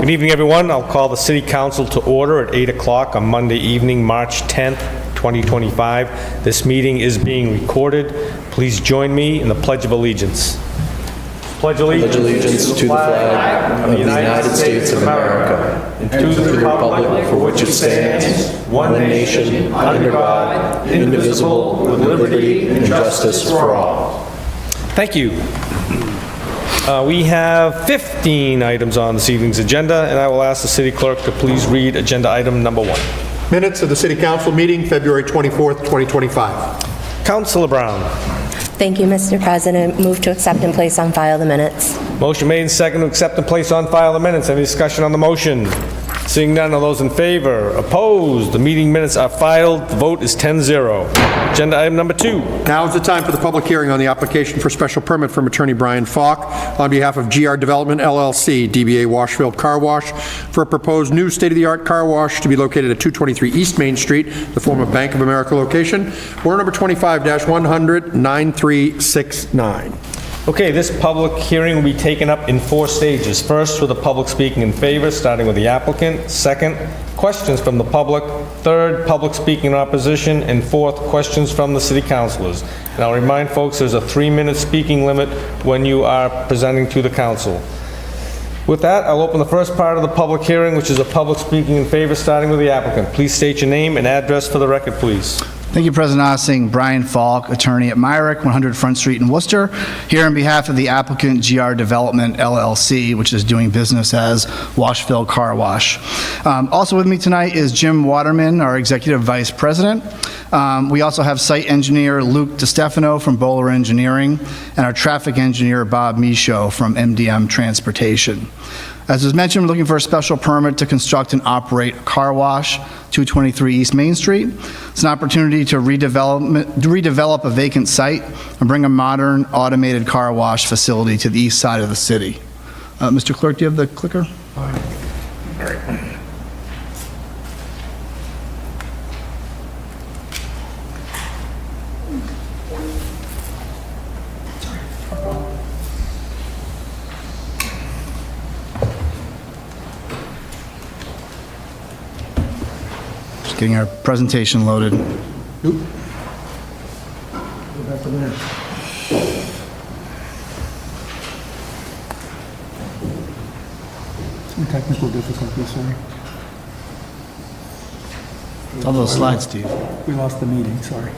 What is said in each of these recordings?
Good evening, everyone. I'll call the City Council to order at 8 o'clock on Monday evening, March 10th, 2025. This meeting is being recorded. Please join me in the Pledge of Allegiance. Pledge allegiance to the flag of the United States of America and to the republic for which it stands, one nation, under God, indivisible, with liberty and justice for all. Thank you. We have 15 items on this evening's agenda, and I will ask the city clerk to please read agenda item number 1. Minutes of the City Council meeting, February 24th, 2025. Councilor Brown. Thank you, Mr. President. Move to accept and place on file the minutes. Motion made and second to accept and place on file the minutes. Any discussion on the motion? Seeing none, all those in favor? Opposed? The meeting minutes are filed. The vote is 10-0. Agenda item number 2. Now is the time for the public hearing on the application for special permit from Attorney Brian Falk on behalf of GR Development LLC, DBA Washfield Car Wash, for a proposed new state-of-the-art car wash to be located at 223 East Main Street, the former Bank of America location. Order number 25-100, 9369. Okay, this public hearing will be taken up in 4 stages. First, with the public speaking in favor, starting with the applicant. Second, questions from the public. Third, public speaking in opposition. And fourth, questions from the city councilors. And I'll remind folks there's a 3-minute speaking limit when you are presenting to the council. With that, I'll open the first part of the public hearing, which is a public speaking in favor, starting with the applicant. Please state your name and address for the record, please. Thank you, President Ossing. Brian Falk, attorney at Myrick, 100 Front Street in Worcester, here on behalf of the applicant GR Development LLC, which is doing business as Washfield Car Wash. Also with me tonight is Jim Waterman, our executive vice president. We also have site engineer Luke DiStefano from Bowler Engineering, and our traffic engineer Bob Michaud from MDM Transportation. As was mentioned, we're looking for a special permit to construct and operate a car wash, 223 East Main Street. It's an opportunity to redevelop a vacant site and bring a modern automated car wash facility to the east side of the city. Mr. Clerk, do you have the clicker? Getting our presentation loaded. Go back to there. Some technical difficulties, sorry. All those slides, Steve. We lost the meeting, sorry.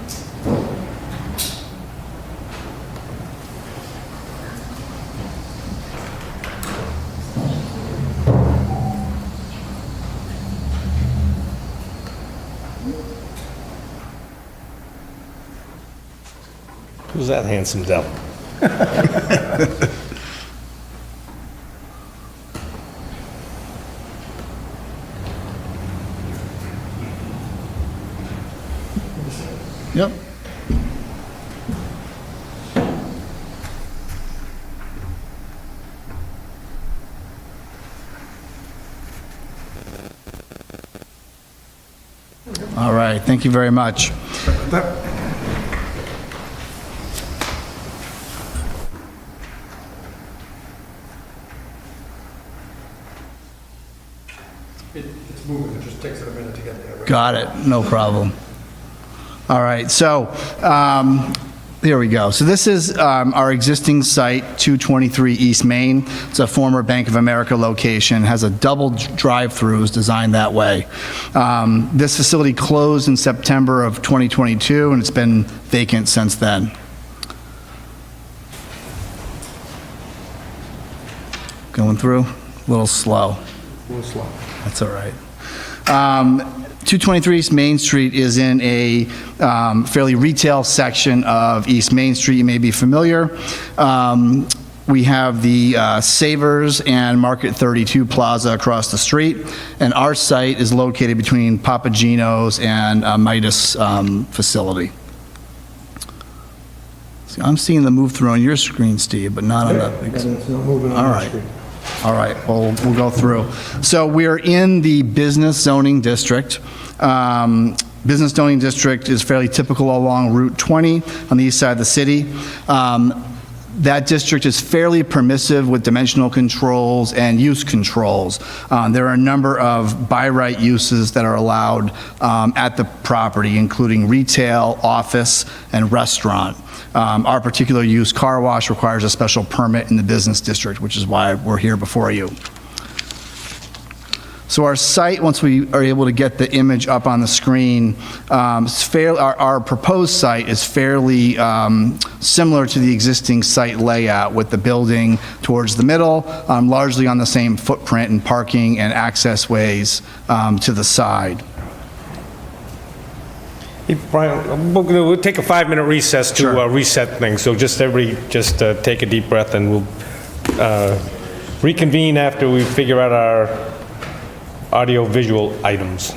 Who's that handsome devil? Yep. All right, thank you very much. It's moving, it just takes it a minute to get there. Right? Got it, no problem. All right, so here we go. So this is our existing site, 223 East Main. It's a former Bank of America location, has a double drive-throughs designed that way. This facility closed in September of 2022, and it's been vacant since then. Going through, a little slow. A little slow. That's all right. 223 East Main Street is in a fairly retail section of East Main Street. You may be familiar. We have the Savers and Market 32 Plaza across the street, and our site is located between Papagino's and Midas facility. See, I'm seeing the move through on your screen, Steve, but not on the big screen. It's not moving on the screen. All right, well, we'll go through. So we're in the business zoning district. Business zoning district is fairly typical along Route 20 on the east side of the city. That district is fairly permissive with dimensional controls and use controls. There are a number of by right uses that are allowed at the property, including retail, office, and restaurant. Our particular use, car wash, requires a special permit in the business district, which is why we're here before you. So our site, once we are able to get the image up on the screen, our proposed site is fairly similar to the existing site layout, with the building towards the middle, largely on the same footprint and parking and access ways to the side. Hey, Brian, we'll take a 5-minute recess to Sure. reset things, so everybody take a deep breath, and we'll reconvene after we figure out our audio-visual items.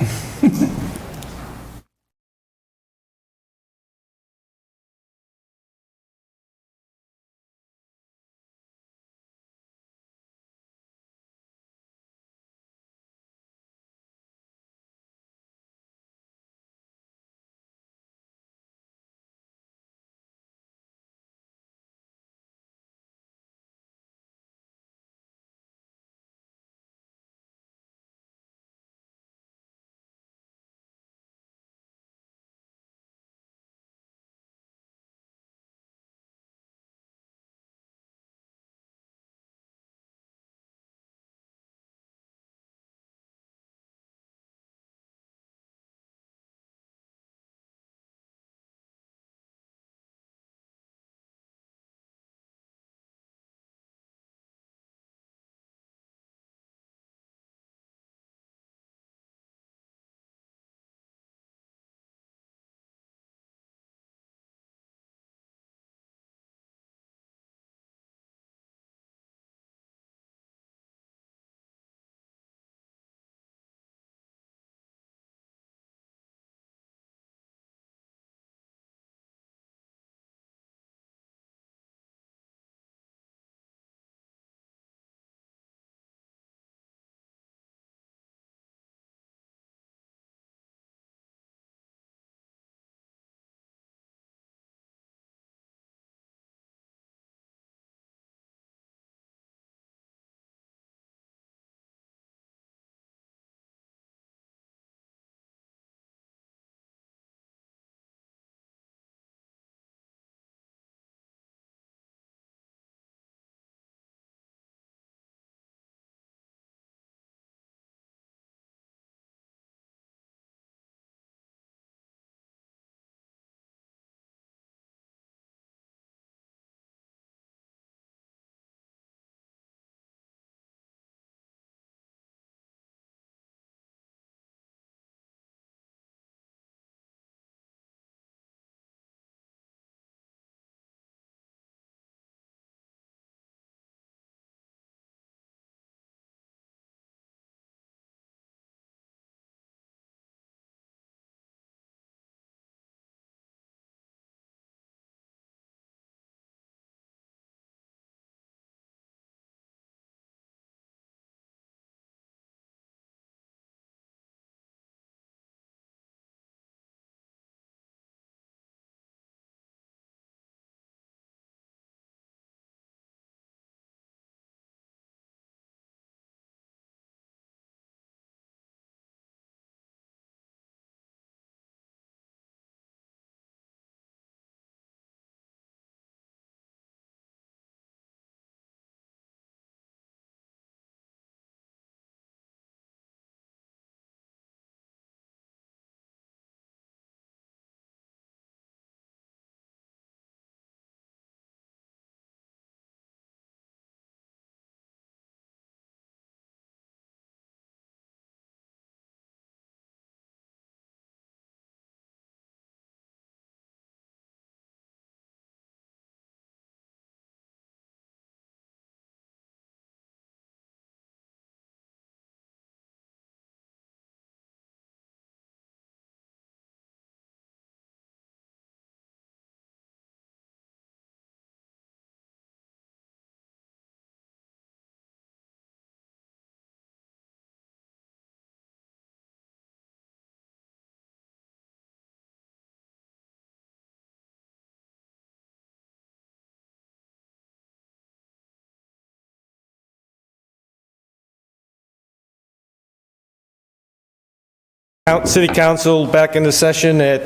City Council back into session at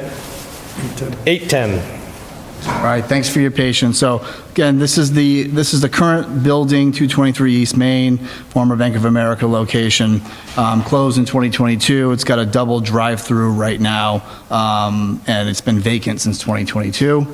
8:10. All right, thanks for your patience. So again, this is the current building, 223 East Main, former Bank of America location, closed in 2022. It's got a double drive-through right now, and it's been vacant since 2022.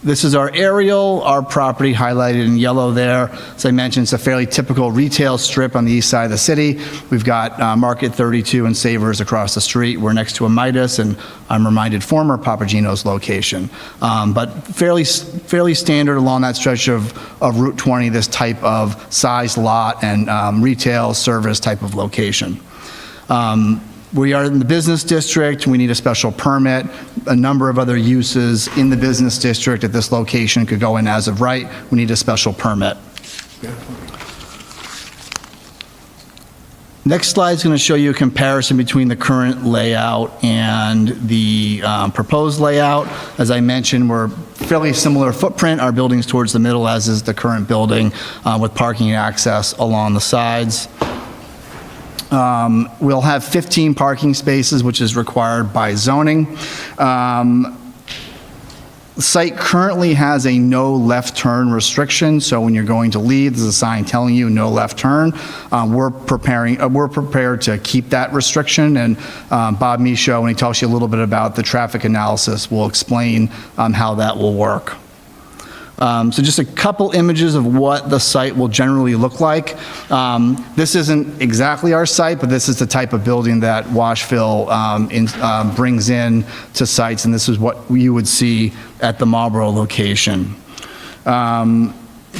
This is our aerial, our property highlighted in yellow there. As I mentioned, it's a fairly typical retail strip on the east side of the city. We've got Market 32 and Savers across the street. We're next to a Midas, and I'm reminded former Papagino's location. But fairly standard along that stretch of Route 20, this type of size lot and retail service type of location. We are in the business district. We need a special permit. A number of other uses in the business district at this location could go in as of right. We need a special permit. Next slide is going to show you a comparison between the current layout and the proposed layout. As I mentioned, we're fairly similar footprint. Our building's towards the middle, as is the current building, with parking and access along the sides. We'll have 15 parking spaces, which is required by zoning. The site currently has a no left turn restriction, so when you're going to leave, there's a sign telling you no left turn. We're prepared to keep that restriction, and Bob Michaud, when he talks to you a little bit about the traffic analysis, will explain how that will work. So just a couple images of what the site will generally look like. This isn't exactly our site, but this is the type of building that Washville brings in to sites, and this is what you would see at the Marlborough location.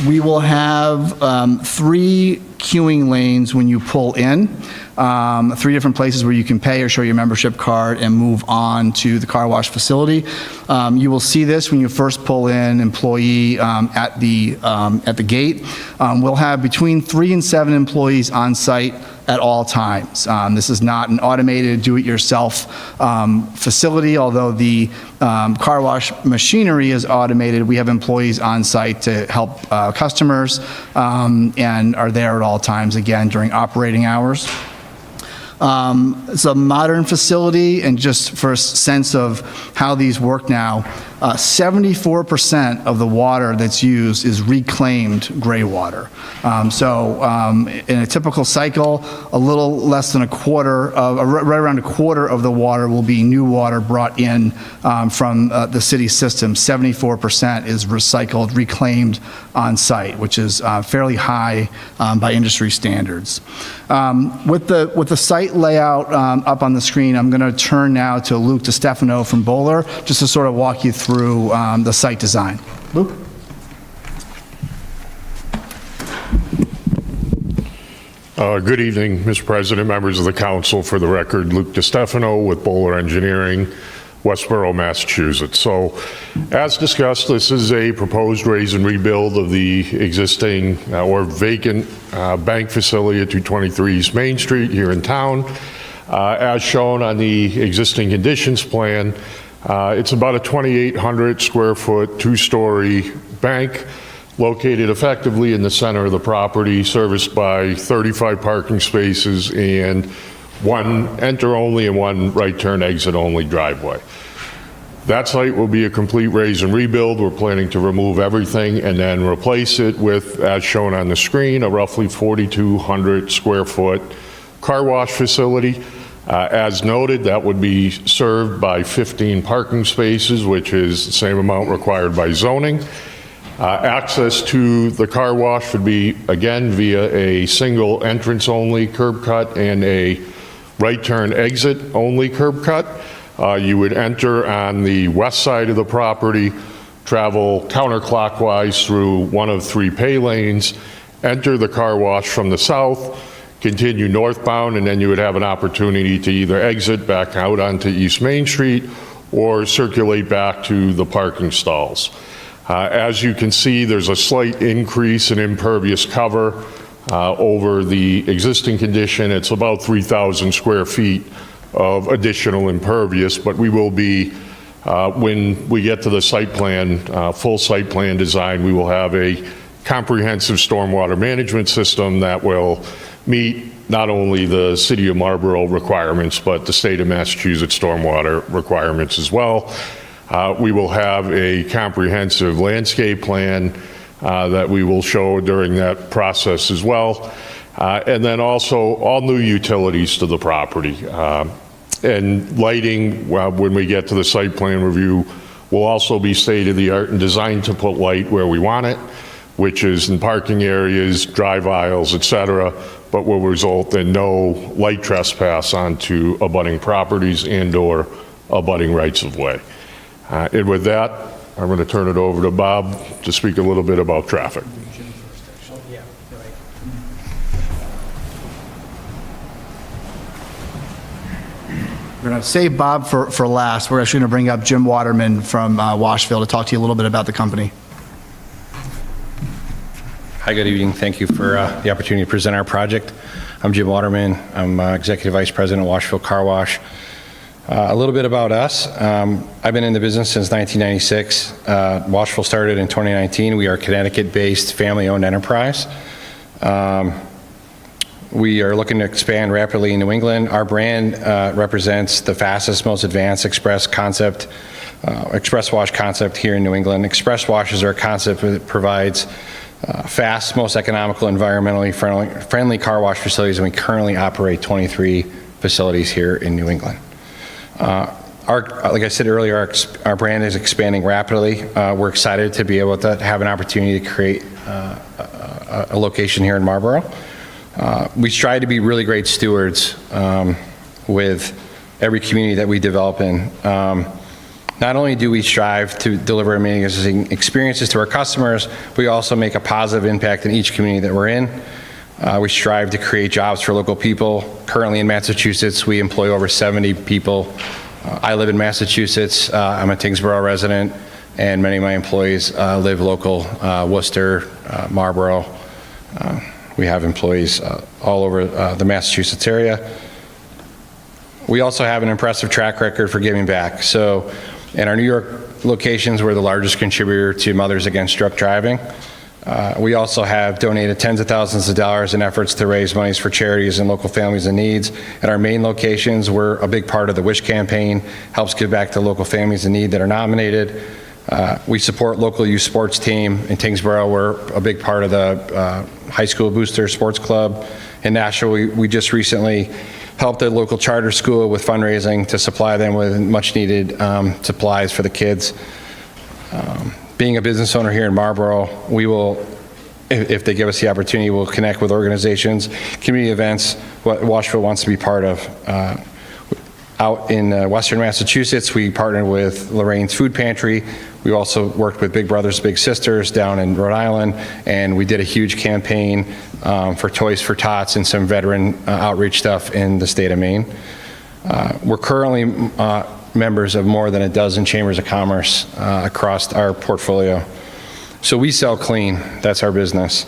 We will have 3 queuing lanes when you pull in, 3 different places where you can pay or show your membership card and move on to the car wash facility. You will see this when you first pull in, employee at the gate. We'll have between 3 and 7 employees on site at all times. This is not an automated do-it-yourself facility, although the car wash machinery is automated. We have employees on site to help customers and are there at all times, again, during operating hours. It's a modern facility, and just for a sense of how these work now, 74% of the water that's used is reclaimed gray water. In a typical cycle, a little less than right around a quarter of the water will be new water brought in from the city system. 74% is recycled, reclaimed on site, which is fairly high by industry standards. With the site layout up on the screen, I'm going to turn now to Luke DiStefano from Bowler, just to sort of walk you through the site design. Luke? Good evening, Mr. President, members of the council. For the record, Luke DiStefano with Bowler Engineering, Westborough, Massachusetts. So, as discussed, this is a proposed raise and rebuild of the existing or vacant bank facility at 223 East Main Street here in town. As shown on the existing conditions plan, it's about a 2,800 square foot, 2-story bank located effectively in the center of the property, serviced by 35 parking spaces and 1 enter-only and 1 right-turn exit-only driveway. That site will be a complete raise and rebuild. We're planning to remove everything and then replace it with, as shown on the screen, a roughly 4,200 square foot car wash facility. As noted, that would be served by 15 parking spaces, which is the same amount required by zoning. Access to the car wash would be, again, via a single entrance-only curb cut and a right-turn exit-only curb cut. You would enter on the west side of the property, travel counterclockwise through one of 3 pay lanes, enter the car wash from the south, continue northbound, and then you would have an opportunity to either exit back out onto East Main Street or circulate back to the parking stalls. As you can see, there's a slight increase in impervious cover over the existing condition. It's about 3,000 square feet of additional impervious, but we will be, when we get to the site plan, full site plan design, we will have a comprehensive stormwater management system that will meet not only the City of Marlborough requirements, but the state of Massachusetts stormwater requirements as well. We will have a comprehensive landscape plan that we will show during that process as well. And then also all new utilities to the property. And lighting, when we get to the site plan review, will also be state-of-the-art and designed to put light where we want it, which is in parking areas, drive aisles, et cetera, but will result in no light trespass onto abutting properties and/or abutting rights-of-way. And with that, I'm going to turn it over to Bob to speak a little bit about traffic. We're going to save Bob for last. We're actually going to bring up Jim Waterman from Washville to talk to you a little bit about the company. Hi, good evening. Thank you for the opportunity to present our project. I'm Jim Waterman. I'm Executive Vice President of Washville Car Wash. A little bit about us. I've been in the business since 1996. Washville started in 2019. We are a Connecticut-based family-owned enterprise. We are looking to expand rapidly in New England. Our brand represents the fastest, most advanced express wash concept here in New England. Express washes are a concept that provides fast, most economical, environmentally friendly car wash facilities, and we currently operate 23 facilities here in New England. Like I said earlier, our brand is expanding rapidly. We're excited to be able to have an opportunity to create a location here in Marlborough. We strive to be really great stewards with every community that we develop in. Not only do we strive to deliver amazing experiences to our customers, we also make a positive impact in each community that we're in. We strive to create jobs for local people. Currently in Massachusetts, we employ over 70 people. I live in Massachusetts. I'm a Tingsboro resident, and many of my employees live local, Worcester, Marlborough. We have employees all over the Massachusetts area. We also have an impressive track record for giving back. So in our New York locations, we're the largest contributor to Mothers Against Drunk Driving. We also have donated tens of thousands of dollars in efforts to raise monies for charities and local families in need. At our main locations, we're a big part of the WISH campaign, helps give back to local families in need that are nominated. We support local youth sports team. In Tingsboro, we're a big part of the High School Booster Sports Club. In Nashville, we just recently helped a local charter school with fundraising to supply them with much needed supplies for the kids. Being a business owner here in Marlborough, we will, if they give us the opportunity, we'll connect with organizations, community events, what Washville wants to be part of. Out in Western Massachusetts, we partnered with Lorraine's Food Pantry. We also worked with Big Brothers Big Sisters down in Rhode Island, and we did a huge campaign for Toys for Tots and some veteran outreach stuff in the state of Maine. We're currently members of more than a dozen chambers of commerce across our portfolio. So we sell clean. That's our business.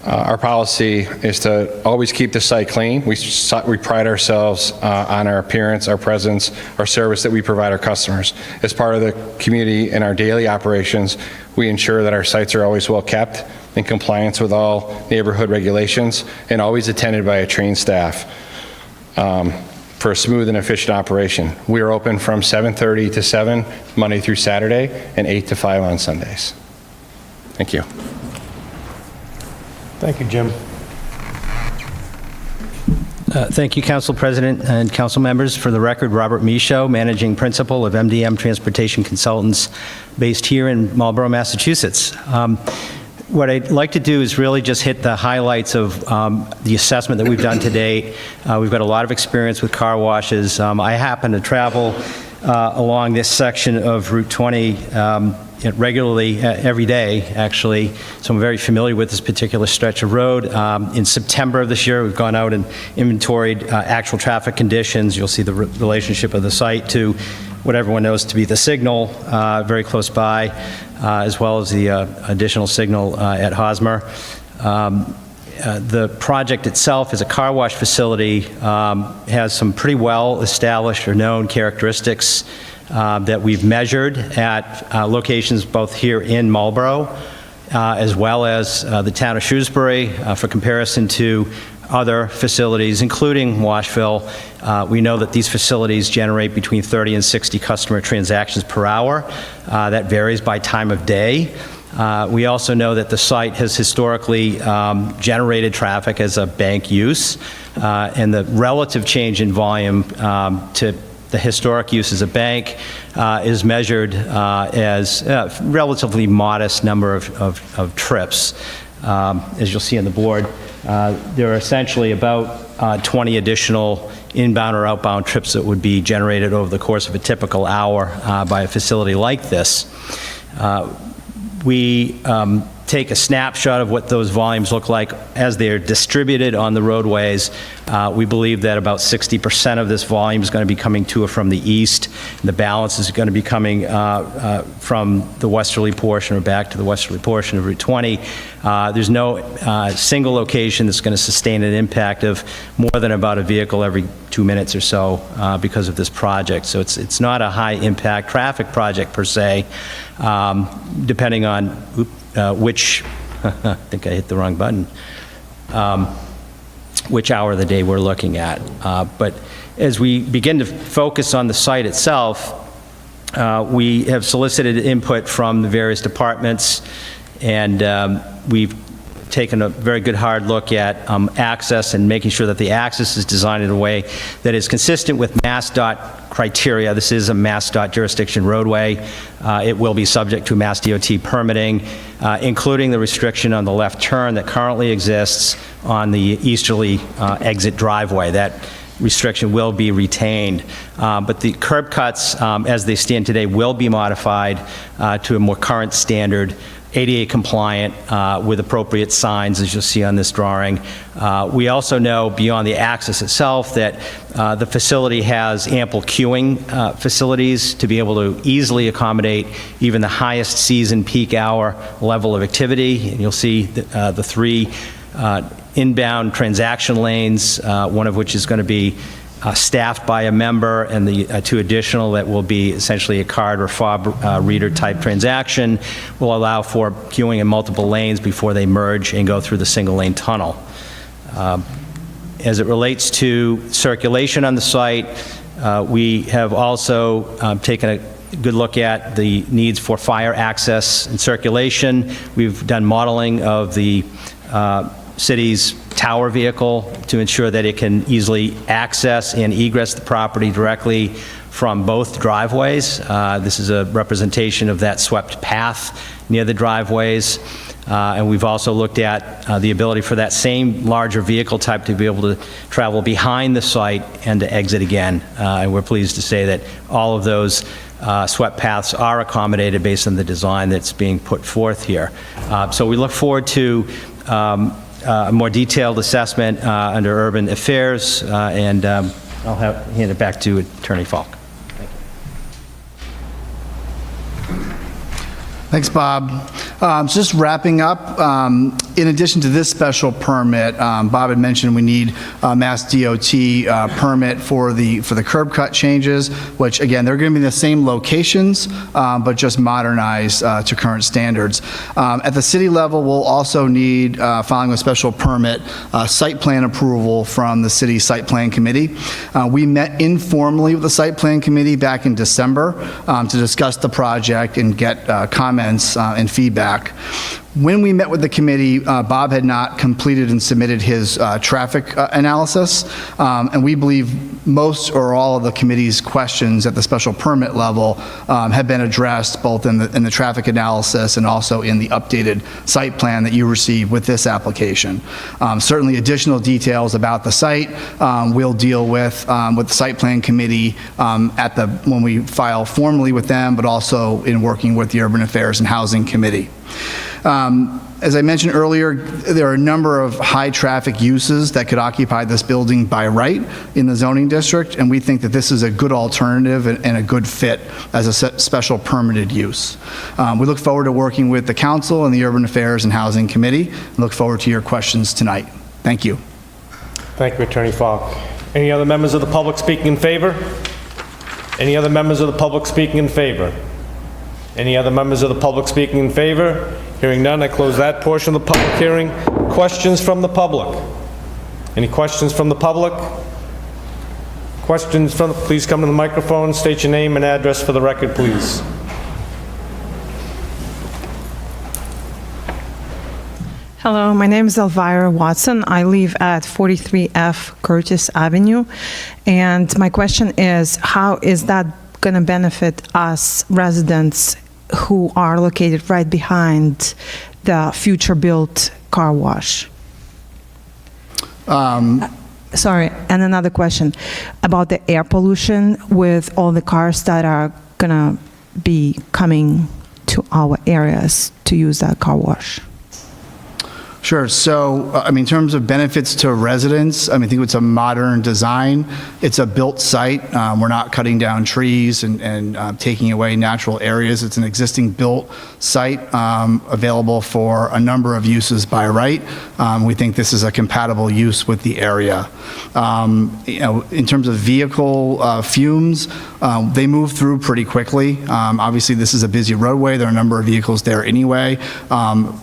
Our policy is to always keep the site clean. We pride ourselves on our appearance, our presence, our service that we provide our customers. As part of the community in our daily operations, we ensure that our sites are always well kept, in compliance with all neighborhood regulations, and always attended by a trained staff for a smooth and efficient operation. We are open from 7:30 to 7, Monday through Saturday, and 8 to 5 on Sundays. Thank you. Thank you, Jim. Thank you, Council President and council members. For the record, Robert Michaud, Managing Principal of MDM Transportation Consultants based here in Marlborough, Massachusetts. What I'd like to do is really just hit the highlights of the assessment that we've done to date. We've got a lot of experience with car washes. I happen to travel along this section of Route 20 regularly, every day, actually, so I'm very familiar with this particular stretch of road. In September of this year, we've gone out and inventoried actual traffic conditions. You'll see the relationship of the site to what everyone knows to be the signal very close by, as well as the additional signal at Hosmer. The project itself is a car wash facility, has some pretty well established or known characteristics that we've measured at locations both here in Marlborough as well as the town of Shrewsbury for comparison to other facilities, including Washville. We know that these facilities generate between 30 and 60 customer transactions per hour. That varies by time of day. We also know that the site has historically generated traffic as a bank use, and the relative change in volume to the historic use as a bank is measured as a relatively modest number of trips. As you'll see on the board, there are essentially about 20 additional inbound or outbound trips that would be generated over the course of a typical hour by a facility like this. We take a snapshot of what those volumes look like as they're distributed on the roadways. We believe that about 60% of this volume is going to be coming to or from the east, and the balance is going to be coming from the westerly portion or back to the westerly portion of Route 20. There's no single location that's going to sustain an impact of more than about a vehicle every 2 minutes or so because of this project. So it's not a high-impact traffic project per se, depending on which, I think I hit the wrong button, which hour of the day we're looking at. But as we begin to focus on the site itself, we have solicited input from the various departments, and we've taken a very good hard look at access and making sure that the access is designed in a way that is consistent with MassDOT criteria. This is a MassDOT jurisdiction roadway. It will be subject to Mass DOT permitting, including the restriction on the left turn that currently exists on the easterly exit driveway. That restriction will be retained. But the curb cuts, as they stand today, will be modified to a more current standard, ADA compliant, with appropriate signs, as you'll see on this drawing. We also know, beyond the access itself, that the facility has ample queuing facilities to be able to easily accommodate even the highest season peak hour level of activity. And you'll see the three inbound transaction lanes, one of which is going to be staffed by a member, and the two additional that will be essentially a card or fob reader type transaction will allow for queuing in multiple lanes before they merge and go through the single lane tunnel. As it relates to circulation on the site, we have also taken a good look at the needs for fire access and circulation. We've done modeling of the city's tower vehicle to ensure that it can easily access and egress the property directly from both driveways. This is a representation of that swept path near the driveways. And we've also looked at the ability for that same larger vehicle type to be able to travel behind the site and to exit again. And we're pleased to say that all of those swept paths are accommodated based on the design that's being put forth here. So we look forward to a more detailed assessment under Urban Affairs, and I'll hand it back to Attorney Falk. Thanks, Bob. Just wrapping up, in addition to this special permit, Bob had mentioned we need a Mass DOT permit for the curb cut changes, which again, they're going to be the same locations, but just modernized to current standards. At the city level, we'll also need, following a special permit, site plan approval from the city site plan committee. We met informally with the site plan committee back in December to discuss the project and get comments and feedback. When we met with the committee, Bob had not completed and submitted his traffic analysis, and we believe most or all of the committee's questions at the special permit level have been addressed both in the traffic analysis and also in the updated site plan that you received with this application. Certainly additional details about the site we'll deal with the site plan committee when we file formally with them, but also in working with the Urban Affairs and Housing Committee. As I mentioned earlier, there are a number of high traffic uses that could occupy this building by right in the zoning district, and we think that this is a good alternative and a good fit as a special permitted use. We look forward to working with the council and the Urban Affairs and Housing Committee, and look forward to your questions tonight. Thank you. Thank you, Attorney Falk. Any other members of the public speaking in favor? Any other members of the public speaking in favor? Any other members of the public speaking in favor? Hearing none, I close that portion of the public hearing. Questions from the public? Any questions from the public? Questions from, please come to the microphone, state your name and address for the record, please. Hello, my name is Elvira Watson. I live at 43F Curtis Avenue. And my question is, how is that going to benefit us residents who are located right behind the future-built car wash? Sorry, and another question about the air pollution with all the cars that are going to be coming to our areas to use that car wash. Sure. So, I mean, in terms of benefits to residents, I mean, I think it's a modern design. It's a built site. We're not cutting down trees and taking away natural areas. It's an existing built site available for a number of uses by right. We think this is a compatible use with the area. In terms of vehicle fumes, they move through pretty quickly. Obviously, this is a busy roadway. There are a number of vehicles there anyway.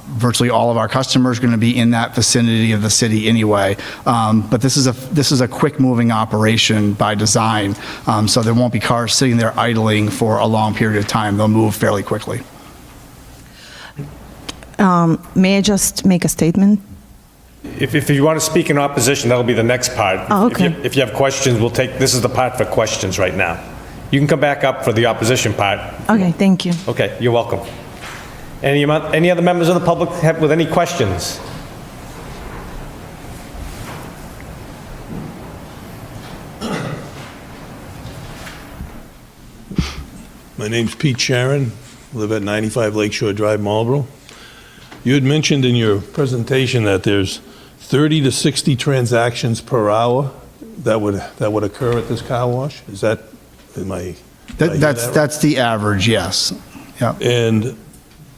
Virtually all of our customers are going to be in that vicinity of the city anyway. But this is a quick moving operation by design. So there won't be cars sitting there idling for a long period of time. They'll move fairly quickly. May I just make a statement? If you want to speak in opposition, that'll be the next part. Oh, okay. If you have questions, we'll take, this is the part for questions right now. You can come back up for the opposition part. Okay, thank you. Okay, you're welcome. Any other members of the public with any questions? My name's Pete Sharon, live at 95 Lakeshore Drive, Marlborough. You had mentioned in your presentation that there's 30 to 60 transactions per hour that would occur at this car wash. Is that, did I hear that right? That's the average, yes. Yeah. And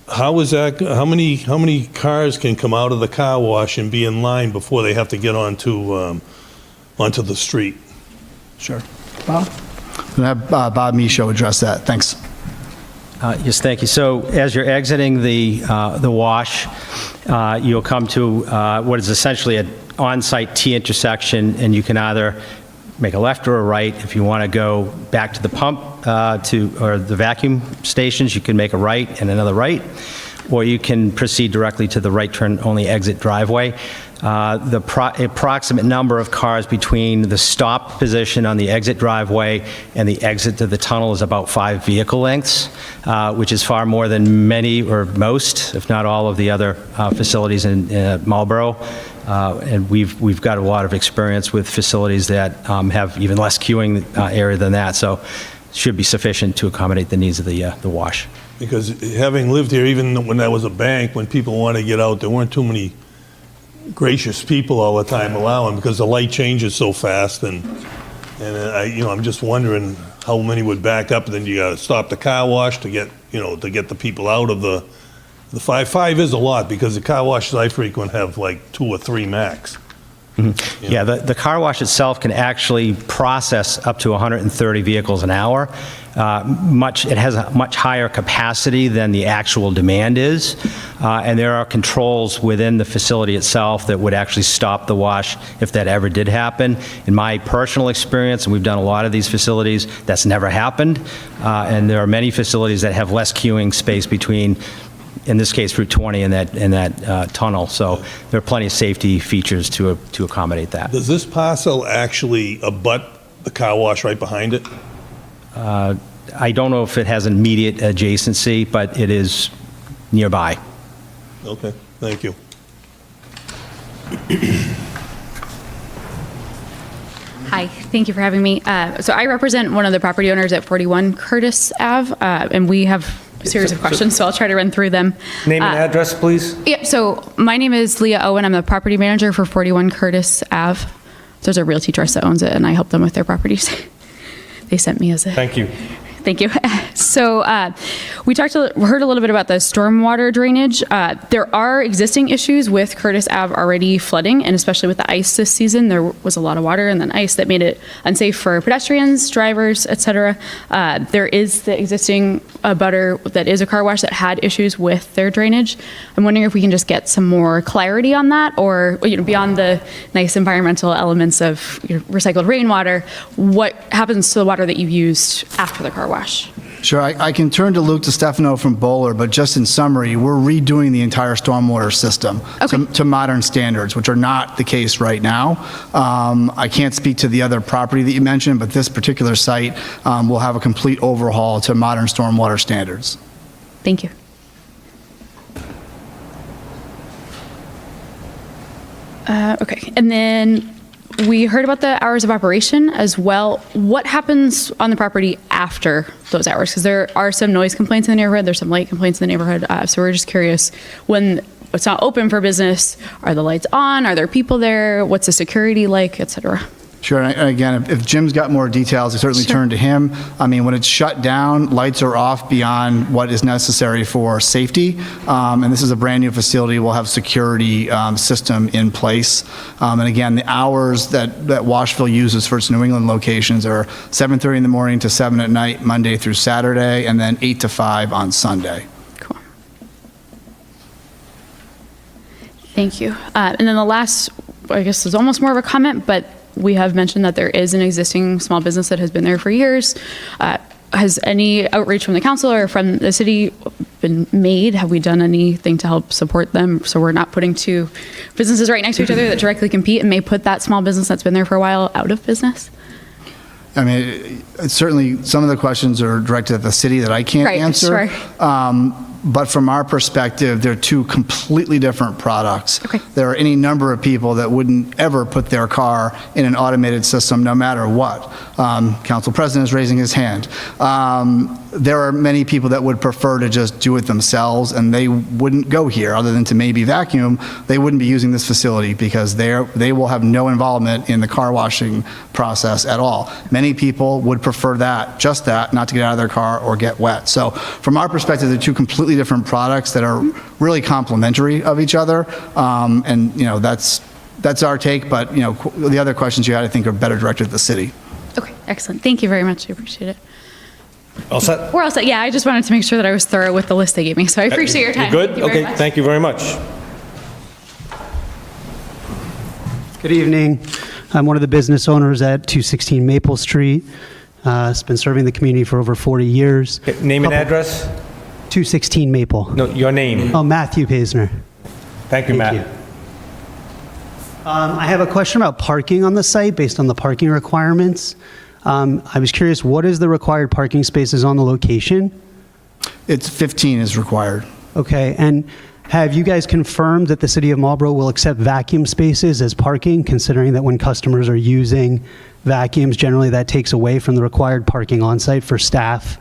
how is that, how many cars can come out of the car wash and be in line before they have to get onto the street? Sure. Bob? I'm going to have Bob Michaud address that. Thanks. Yes, thank you. So as you're exiting the wash, you'll come to what is essentially an on-site T intersection, and you can either make a left or a right. If you want to go back to the pump or the vacuum stations, you can make a right and another right, or you can proceed directly to the right turn only exit driveway. The approximate number of cars between the stop position on the exit driveway and the exit to the tunnel is about 5 vehicle lengths, which is far more than many or most, if not all, of the other facilities in Marlborough. And we've got a lot of experience with facilities that have even less queuing area than that, so it should be sufficient to accommodate the needs of the wash. Because having lived here, even when that was a bank, when people wanted to get out, there weren't too many gracious people all the time allowing, because the light changes so fast, and I'm just wondering how many would back up, and then you got to stop the car wash to get the people out of the 5. 5 is a lot, because the car washes I frequent have like 2 or 3 max. Mm-hmm. Yeah, the car wash itself can actually process up to 130 vehicles an hour. It has a much higher capacity than the actual demand is, and there are controls within the facility itself that would actually stop the wash if that ever did happen. In my personal experience, and we've done a lot of these facilities, that's never happened, and there are many facilities that have less queuing space between, in this case, Route 20 and that tunnel. So there are plenty of safety features to accommodate that. Does this parcel actually abut the car wash right behind it? I don't know if it has immediate adjacency, but it is nearby. Okay, thank you. Hi, thank you for having me. So I represent one of the property owners at 41 Curtis Ave, and we have a series of questions, so I'll try to run through them. Name and address, please. Yep, so my name is Leah Owen. I'm the property manager for 41 Curtis Ave. So there's a realty trust that owns it, and I help them with their properties. They sent me as a... Thank you. Thank you. So We heard a little bit about the stormwater drainage. There are existing issues with Curtis Ave already flooding, and especially with the ice this season, there was a lot of water and then ice that made it unsafe for pedestrians, drivers, etc. There is the existing abutter that is a car wash that had issues with their drainage. I'm wondering if we can just get some more clarity on that, or beyond the nice environmental elements of recycled rainwater, what happens to the water that you used after the car wash? Sure, I can turn to Luke DiStefano from Bowler, but just in summary, we're redoing the entire stormwater system to modern standards, which are not the case right now. I can't speak to the other property that you mentioned, but this particular site will have a complete overhaul to modern stormwater standards. Thank you. Okay, and then we heard about the hours of operation as well. What happens on the property after those hours? Because there are some noise complaints in the neighborhood, there's some light complaints in the neighborhood, so we're just curious, when it's not open for business, are the lights on? Are there people there? What's the security like, et cetera? Sure, and again, if Jim's got more details, I certainly turn to him. I mean, when it's shut down, lights are off beyond what is necessary for safety, and this is a brand-new facility. We'll have security system in place. And again, the hours that Washville uses for its New England locations are 7:30 in the morning to 7 at night, Monday through Saturday, and then 8 to 5 on Sunday. Cool. Thank you. And then the last, I guess, is almost more of a comment, but we have mentioned that there is an existing small business that has been there for years. Has any outreach from the council or from the city been made? Have we done anything to help support them so we're not putting two businesses right next to each other that directly compete and may put that small business that's been there for a while out of business? I mean, certainly some of the questions are directed at the city that I can't answer. Sure. But from our perspective, they're two completely different products. Okay. There are any number of people that wouldn't ever put their car in an automated system no matter what. Council President is raising his hand. There are many people that would prefer to just do it themselves, and they wouldn't go here other than to maybe vacuum. They wouldn't be using this facility because they will have no involvement in the car washing process at all. Many people would prefer that, just that, not to get out of their car or get wet. So from our perspective, they're two completely different products that are really complementary of each other. And that's our take, but the other questions you had, I think, are better directed at the city. Okay, excellent. Thank you very much. I appreciate it. All set? We're all set. Yeah, I just wanted to make sure that I was thorough with the list they gave me, so I appreciate your time. You good? Thank you very Okay, much. thank you very much. Good evening. I'm one of the business owners at 216 Maple Street. It's been serving the community for over 40 years. Okay, name and address? 216 Maple. No, your name. Oh, Matthew Paisner. Thank you, Matt. you. I have a question about parking on the site based on the parking requirements. I was curious, what is the required parking spaces on the location? It's 15 is required. Okay, and have you guys confirmed that the city of Marlborough will accept vacuum spaces as parking, considering that when customers are using vacuums, generally that takes away from the required parking on site for staff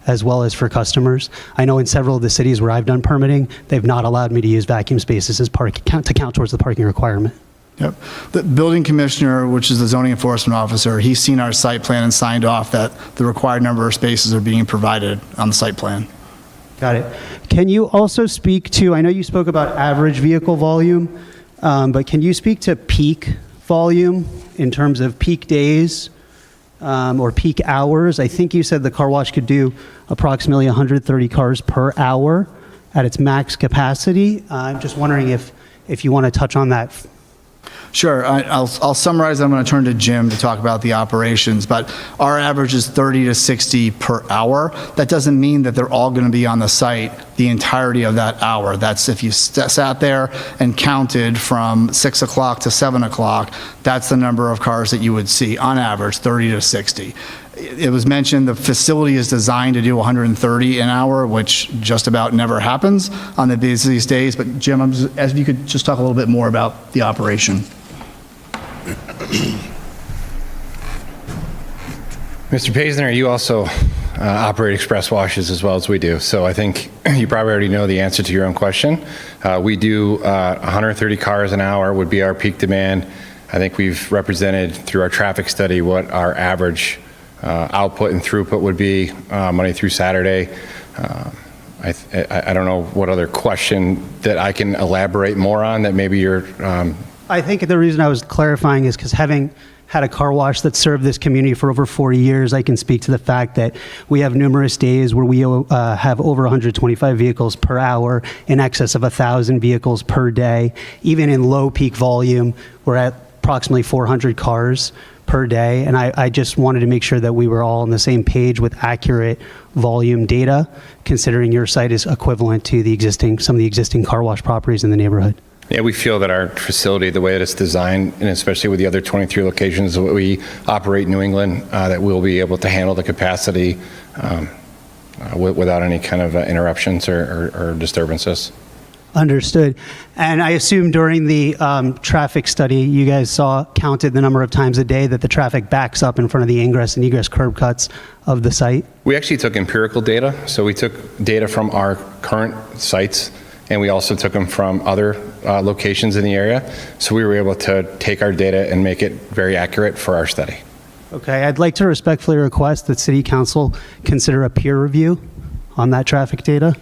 as well as for customers? I know in several of the cities where I've done permitting, they've not allowed me to use vacuum spaces as to count towards the parking requirement. Yep. The building commissioner, which is the zoning enforcement officer, he's seen our site plan and signed off that the required number of spaces are being provided on the site plan. Got it. Can you also speak to, I know you spoke about average vehicle volume, but can you speak to peak volume in terms of peak days or peak hours? I think you said the car wash could do approximately 130 cars per hour at its max capacity. I'm just wondering if you want to touch on that. Sure. I'll summarize. I'm going to turn to Jim to talk about the operations, but our average is 30 to 60 per hour. That doesn't mean that they're all going to be on the site the entirety of that hour. That's if you sat there and counted from 6 o'clock to 7 o'clock, that's the number of cars that you would see on average, 30 to 60. It was mentioned the facility is designed to do 130 an hour, which just about never happens on the busiest days. But Jim, if you could just talk a little bit more about the operation. Mr. Paisner, you also operate express washes as well as we do. So I think you probably already know the answer to your own question. We do 130 cars an hour would be our peak demand. I think we've represented through our traffic study what our average output and throughput would be Monday through Saturday. I don't know what other question that I can elaborate more on that maybe you're, I think the reason I was clarifying is because having had a car wash that served this community for over 40 years, I can speak to the fact that we have numerous days where we have over 125 vehicles per hour, in excess of 1,000 vehicles per day. Even in low peak volume, we're at approximately 400 cars per day. And I just wanted to make sure that we were all on the same page with accurate volume data, considering your site is equivalent to some of the existing car wash properties in the neighborhood. yeah, we feel that our facility, the way that it's designed, and especially with the other 23 locations that we operate in New England, that we'll be able to handle the capacity without any kind of interruptions or disturbances. Understood. And I assume during the traffic study, you guys counted the number of times a day that the traffic backs up in front of the ingress and egress curb cuts of the site? We actually took empirical data. So we took data from our current sites, and we also took them from other locations in the area. So we were able to take our data and make it very accurate for our study. Okay, I'd like to respectfully request that City Council consider a peer review on that traffic data,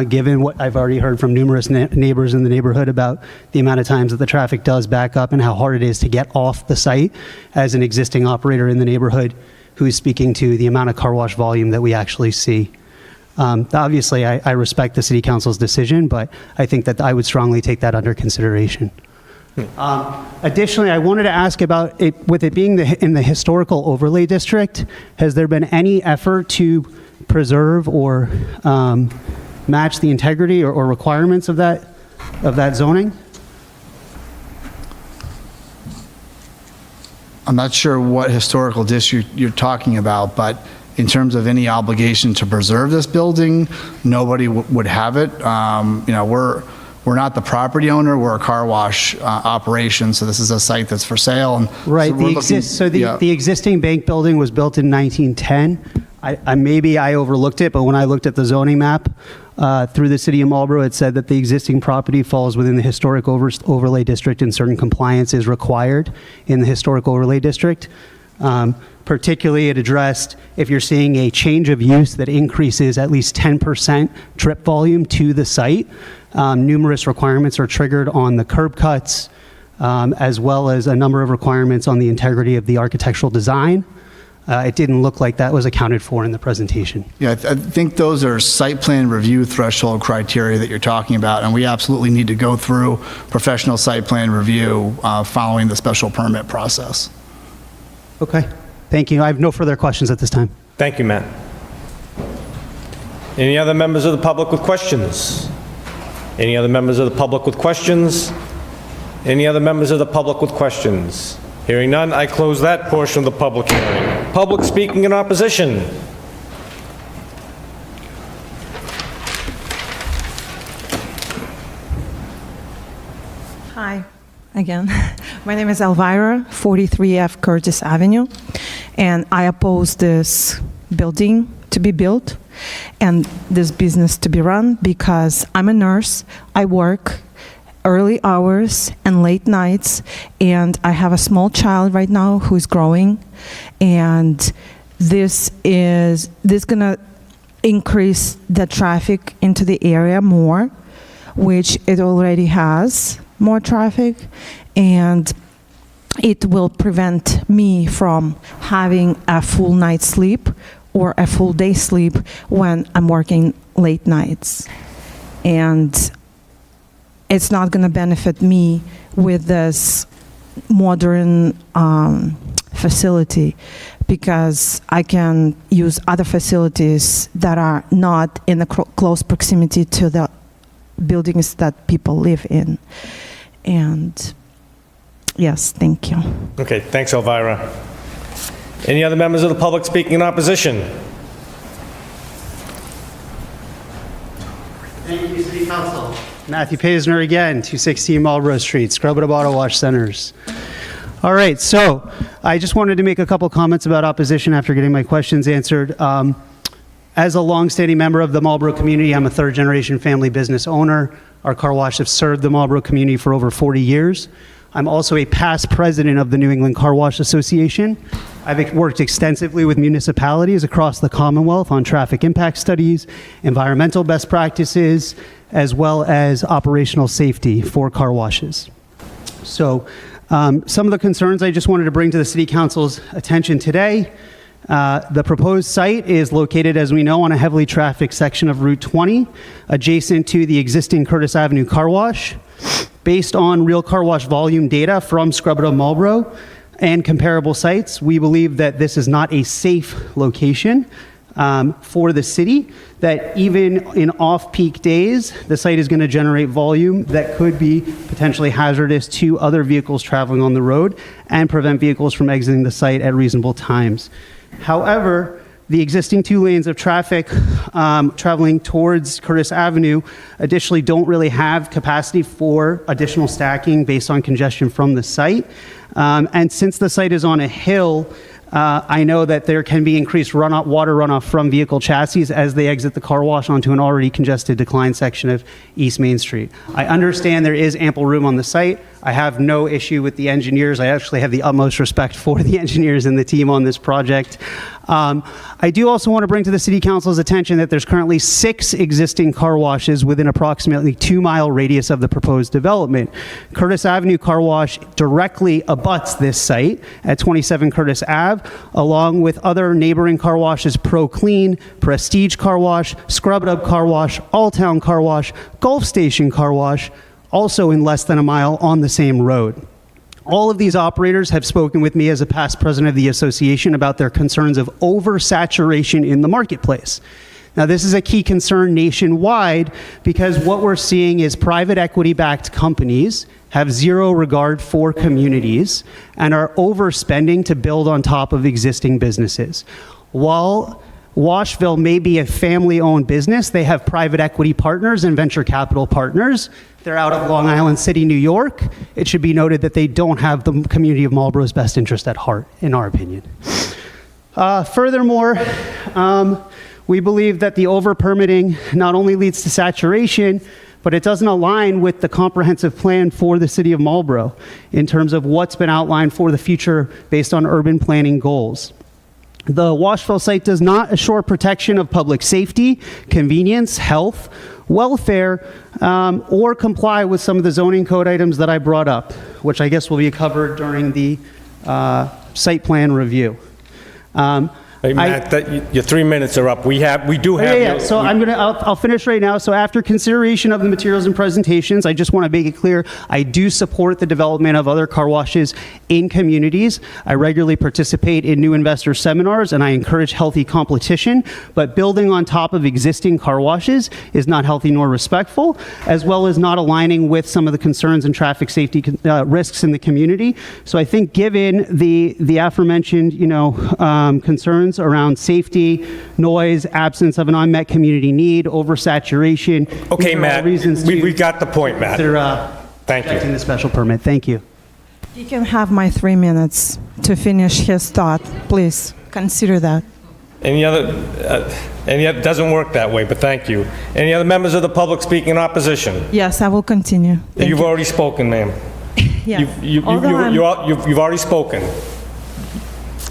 given what I've already heard from numerous neighbors in the neighborhood about the amount of times that the traffic does back up and how hard it is to get off the site as an existing operator in the neighborhood who is speaking to the amount of car wash volume that we actually see. Obviously, I respect the City Council's decision, but I think that I would strongly take that under consideration. Additionally, I wanted to ask about it, with it being in the historical overlay district, has there been any effort to preserve or match the integrity or requirements of that zoning? I'm not sure what historical district you're talking about, but in terms of any obligation to preserve this building, nobody would have it. We're not the property owner, we're a car wash operation, so this is a site that's for sale. And Right, so the existing bank building was built in 1910. Maybe I overlooked it, but when I looked at the zoning map through the city of Marlborough, it said that the existing property falls within the historic overlay district and certain compliance is required in the historic overlay district. Particularly, it addressed if you're seeing a change of use that increases at least 10% trip volume to the site. Numerous requirements are triggered on the curb cuts, as well as a number of requirements on the integrity of the architectural design. It didn't look like that was accounted for in the presentation. Yeah, I think those are site plan review threshold criteria that you're talking about, and we absolutely need to go through professional site plan review following the special permit process. Okay, thank you. I have no further questions at this time. Thank you, Matt. Any other members of the public with questions? Any other members of the public with questions? Any other members of the public with questions? Hearing none, I close that portion of the public hearing. Public speaking in opposition. Hi, again. My name is Elvira, 43F Curtis Avenue, and I oppose this building to be built and this business to be run because I'm a nurse. I work early hours and late nights, and I have a small child right now who's growing, and this gonna increase the traffic into the area more, which it already has more traffic, and it will prevent me from having a full night's sleep or a full day sleep when I'm working late nights. And it's not going to benefit me with this modern facility because I can use other facilities that are not in a close proximity to the buildings that people live in. And yes, thank you. Okay, thanks, Elvira. Any other members of the public speaking in opposition? Thank you, City Council. Matthew Paisner again, 216 Marlborough Street, Scrub-It-Up Auto Wash Centers. All right, so I just wanted to make a couple comments about opposition after getting my questions answered. As a longstanding member of the Marlborough community, I'm a third-generation family business owner. Our car wash has served the Marlborough community for over 40 years. I'm also a past president of the New England Car Wash Association, I've worked extensively with municipalities across the Commonwealth on traffic impact studies, environmental best practices, as well as operational safety for car washes. So some of the concerns I just wanted to bring to the City Council's attention today. The proposed site is located, as we know, on a heavily trafficked section of Route 20, adjacent to the existing Curtis Avenue car wash. Based on real car wash volume data from Scrubber Marlborough and comparable sites, we believe that this is not a safe location for the city, that even in off-peak days, the site is going to generate volume that could be potentially hazardous to other vehicles traveling on the road and prevent vehicles from exiting the site at reasonable times. However, the existing 2 lanes of traffic traveling towards Curtis Avenue additionally don't really have capacity for additional stacking based on congestion from the site. And since the site is on a hill, I know that there can be increased water runoff from vehicle chassis as they exit the car wash onto an already congested decline section of East Main Street. I understand there is ample room on the site. I have no issue with the engineers. I actually have the utmost respect for the engineers and the team on this project. I do also want to bring to the City Council's attention that there's currently 6 existing car washes within approximately 2-mile radius of the proposed development. Curtis Avenue Car Wash directly abuts this site at 27 Curtis Ave, along with other neighboring car washes, Pro Clean, Prestige Car Wash, Scrub Up Car Wash, All Town Car Wash, Gulf Station Car Wash, also in less than a mile on the same road. All of these operators have spoken with me as a past president of the association about their concerns of oversaturation in the marketplace. Now, this is a key concern nationwide because what we're seeing is private equity-backed companies have zero regard for communities and are overspending to build on top of existing businesses. While Washville may be a family-owned business, they have private equity partners and venture capital partners. They're out of Long Island City, New York. It should be noted that they don't have the community of Marlborough's best interest at heart, in our opinion. Furthermore, we believe that the over-permitting not only leads to saturation, but it doesn't align with the comprehensive plan for the city of Marlborough in terms of what's been outlined for the future based on urban planning goals. The Washville site does not assure protection of public safety, convenience, health, welfare, or comply with some of the zoning code items that I brought up, which I guess will be covered during the site plan review. Hey, Matt, your 3 minutes are up. We do have. So I'll finish right now. So after consideration of the materials and presentations, I just want to make it clear, I do support the development of other car washes in communities. I regularly participate in new investor seminars and I encourage healthy competition, but building on top of existing car washes is not healthy nor respectful, as well as not aligning with some of the concerns and traffic safety risks in the community. So I think given the aforementioned, concerns around safety, noise, absence of an unmet community need, oversaturation. Okay, Matt, we got the point, Matt. Thank you. Rejecting the special permit. Thank you. He can have my 3 minutes to finish his thought. Please consider that. Any other, doesn't work that way, but thank you. Any other members of the public speaking in opposition? Yes, I will continue. You've already spoken, ma'am. Yeah. You've already spoken.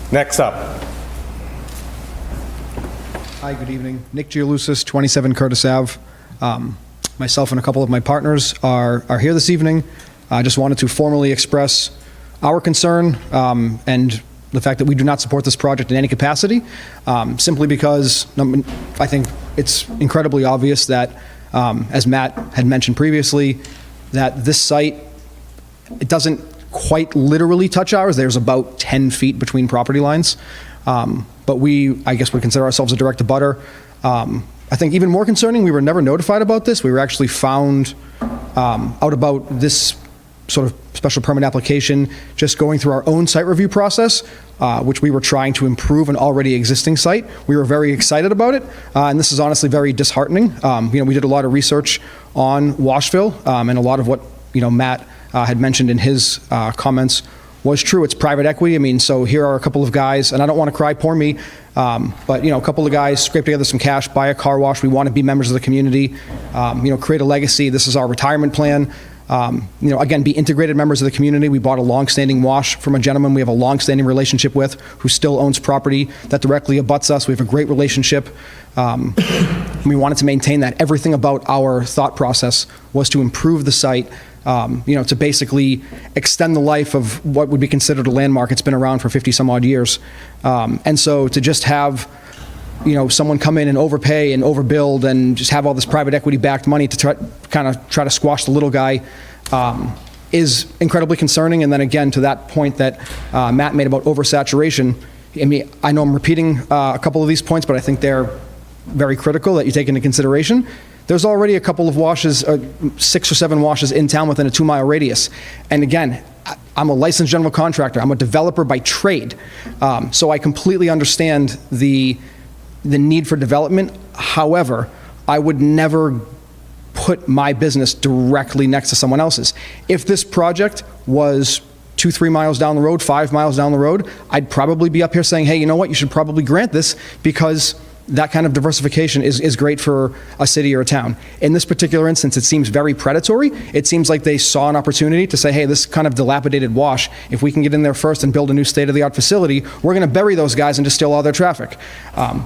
Next up. Hi, good evening. Nick Gialusis, 27 Curtis Ave. Myself and a couple of my partners are here this evening. I just wanted to formally express our concern and the fact that we do not support this project in any capacity, simply because I think it's incredibly obvious that, as Matt had mentioned previously, that this site, it doesn't quite literally touch ours. There's about 10 feet between property lines. But I guess we consider ourselves a direct abutter. I think even more concerning, we were never notified about this. We were actually found out about this sort of special permit application just going through our own site review process, which we were trying to improve an already existing site. We were very excited about it, and this is honestly very disheartening. We did a lot of research on Washville, and a lot of what Matt had mentioned in his comments was true. It's private equity. I mean, so here are a couple of guys, and I don't want to cry, poor me, but a couple of guys scrape together some cash, buy a car wash. We want to be members of the community, create a legacy. This is our retirement plan. again, be integrated members of the community. We bought a long-standing wash from a gentleman we have a long-standing relationship with who still owns property that directly abuts us. We have a great relationship. We wanted to maintain that. Everything about our thought process was to improve the site, to basically extend the life of what would be considered a landmark. It's been around for 50 some odd years. And so to just have someone come in and overpay and overbuild and just have all this private equity backed money to try to squash the little guy is incredibly concerning. And then again, to that point that Matt made about oversaturation, I know I'm repeating a couple of these points, but I think they're very critical that you take into consideration. There's already a couple of washes, 6 or 7 washes in town within a 2-mile radius. And again, I'm a licensed general contractor. I'm a developer by trade. So I completely understand the need for development. However, I would never put my business directly next to someone else's. If this project was 2-3 miles down the road, 5 miles down the road, I'd probably be up here saying, hey, you know what, you should probably grant this because that kind of diversification is great for a city or a town. In this particular instance, it seems very predatory. It seems like they saw an opportunity to say, hey, this kind of dilapidated wash, if we can get in there first and build a new state-of-the-art facility, we're going to bury those guys and just steal all their traffic.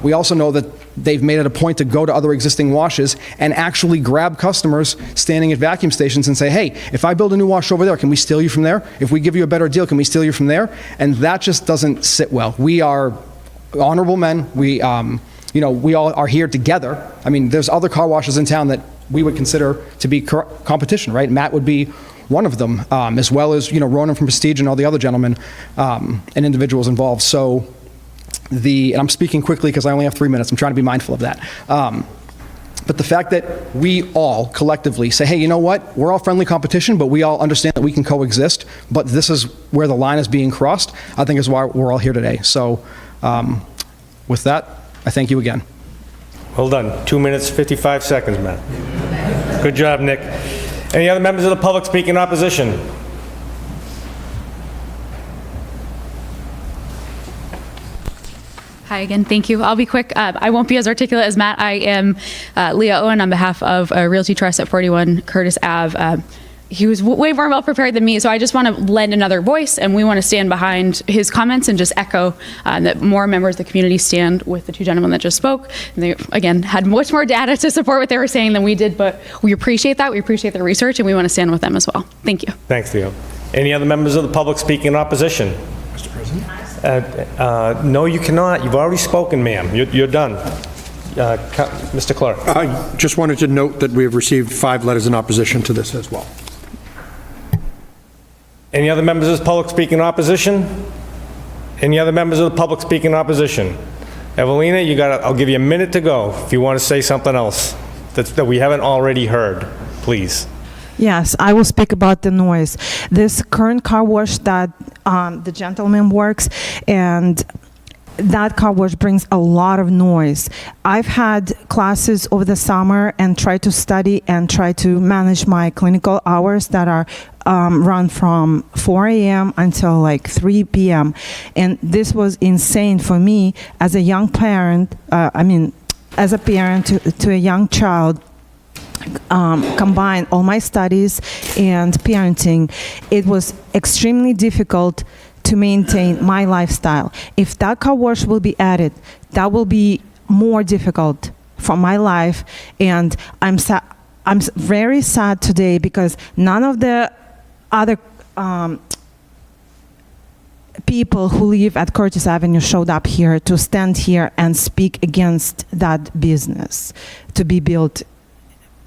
We also know that they've made it a point to go to other existing washes and actually grab customers standing at vacuum stations and say, hey, if I build a new wash over there, can we steal you from there? If we give you a better deal, can we steal you from there? And that just doesn't sit well. We are honorable men. We all are here together. I mean, there's other car washes in town that we would consider to be competition, right? Matt would be one of them, as well as, Ronan from Prestige and all the other gentlemen and individuals involved. So and I'm speaking quickly because I only have 3 minutes. I'm trying to be mindful of that. But the fact that we all collectively say, hey, you know what? We're all friendly competition, but we all understand that we can coexist, but this is where the line is being crossed, I think is why we're all here today. So with that, I thank you again. Well done. 2 minutes, 55 seconds, Matt. Good job, Nick. Any other members of the public speak in opposition? Hi again, thank you. I'll be quick. I won't be as articulate as Matt. I am Leah Owen on behalf of Realty Trust at 41 Curtis Ave. He was way more well prepared than me, so I just want to lend another voice, and we want to stand behind his comments and just echo that more members of the community stand with the 2 gentlemen that just spoke. And they, again, had much more data to support what they were saying than we did, but we appreciate that. We appreciate their research, and we want to stand with them as well. Thank you. Thanks, Theo. Any other members of the public speaking in opposition? Mr. President? No, you cannot. You've already spoken, ma'am. You're done. Mr. Clerk. I just wanted to note that we have received 5 letters in opposition to this as well. Any other members of the public speaking in opposition? Any other members of the public speaking in opposition? Evelina, I'll give you a minute to go if you want to say something else that we haven't already heard, please. Yes, I will speak about the noise. This current car wash that the gentleman works, and that car wash brings a lot of noise. I've had classes over the summer and try to study and try to manage my clinical hours that are run from 4 a.m. until like 3 p.m. And this was insane for me as a young parent, as a parent to a young child. Combine all my studies and parenting. It was extremely difficult to maintain my lifestyle. If that car wash will be added, that will be more difficult for my life, and I'm very sad today because none of the other people who live at Curtis Avenue showed up here to stand here and speak against that business to be built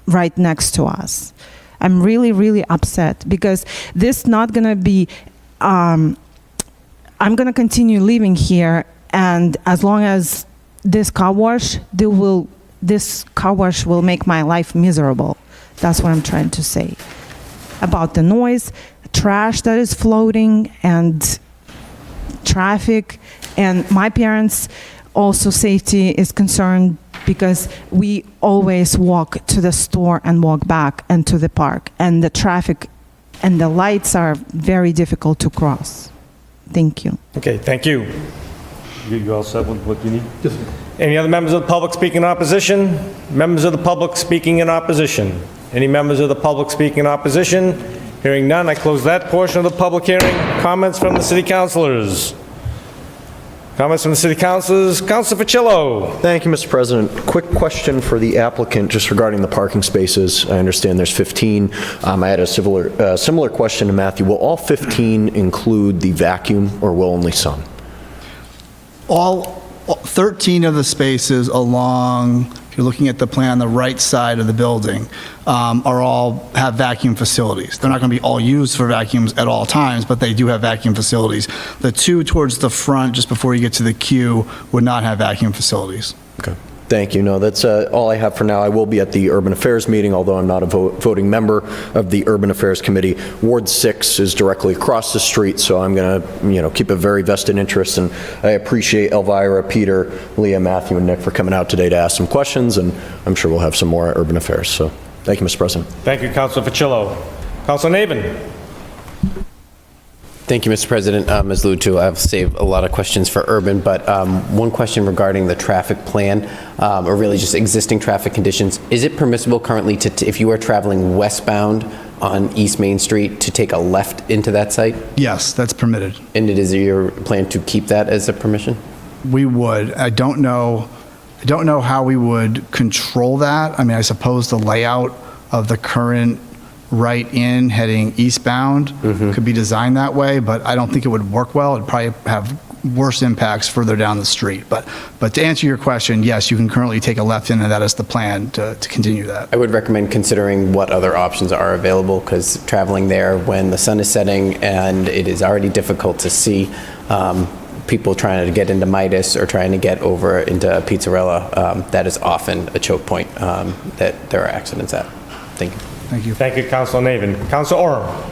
right next to us. I'm really, really upset because this not gonna be, I'm gonna continue living here, and as long as this car wash, this car wash will make my life miserable. That's what I'm trying to say. About the noise, trash that is floating, and traffic, and my parents' also safety is concerned because we always walk to the store and walk back and to the park, and the traffic and the lights are very difficult to cross. Thank you. Okay, thank you. You all set with what you need? Any other members of the public speaking in opposition? Members of the public speaking in opposition? Any members of the public speaking in opposition? Hearing none, I close that portion of the public hearing. Comments from the city councilors? Comments from the city councilors? Councilor Ficillo. Thank you, Mr. President. Quick question for the applicant just regarding the parking spaces. I understand there's 15. I had a similar question to Matthew. Will all 15 include the vacuum or will only some? All 13 of the spaces along, if you're looking at the plan on the right side of the building, have vacuum facilities. They're not going to be all used for vacuums at all times, but they do have vacuum facilities. The two towards the front, just before you get to the queue, would not have vacuum facilities. Okay. Thank you. No, that's all I have for now. I will be at the Urban Affairs meeting, although I'm not a voting member of the Urban Affairs Committee. Ward 6 is directly across the street, so I'm going to, keep a very vested interest. And I appreciate Elvira, Peter, Leah, Matthew, and Nick for coming out today to ask some questions, and I'm sure we'll have some more at Urban Affairs. So, thank you, Mr. President. Thank you, Councilor Ficillo. Councilor Navin. Thank you, Mr. President. As alluded to, I've saved a lot of questions for Urban, but one question regarding the traffic plan, or really just existing traffic conditions. Is it permissible currently if you are traveling westbound on East Main Street to take a left into that site? Yes, that's permitted. And it is your plan to keep that as a permission? We would. I don't know how we would control that. I mean, I suppose the layout of the current right in heading eastbound could be designed that way, but I don't think it would work well. It'd probably have worse impacts further down the street. But to answer your question, yes, you can currently take a left in, and that is the plan to continue that. I would recommend considering what other options are available, because traveling there when the sun is setting and it is already difficult to see people trying to get into Midas or trying to get over into Pizzarella, that is often a choke point that there are accidents at. Thank you. Thank you. Thank you, Councilor Navin. Councilor Oram.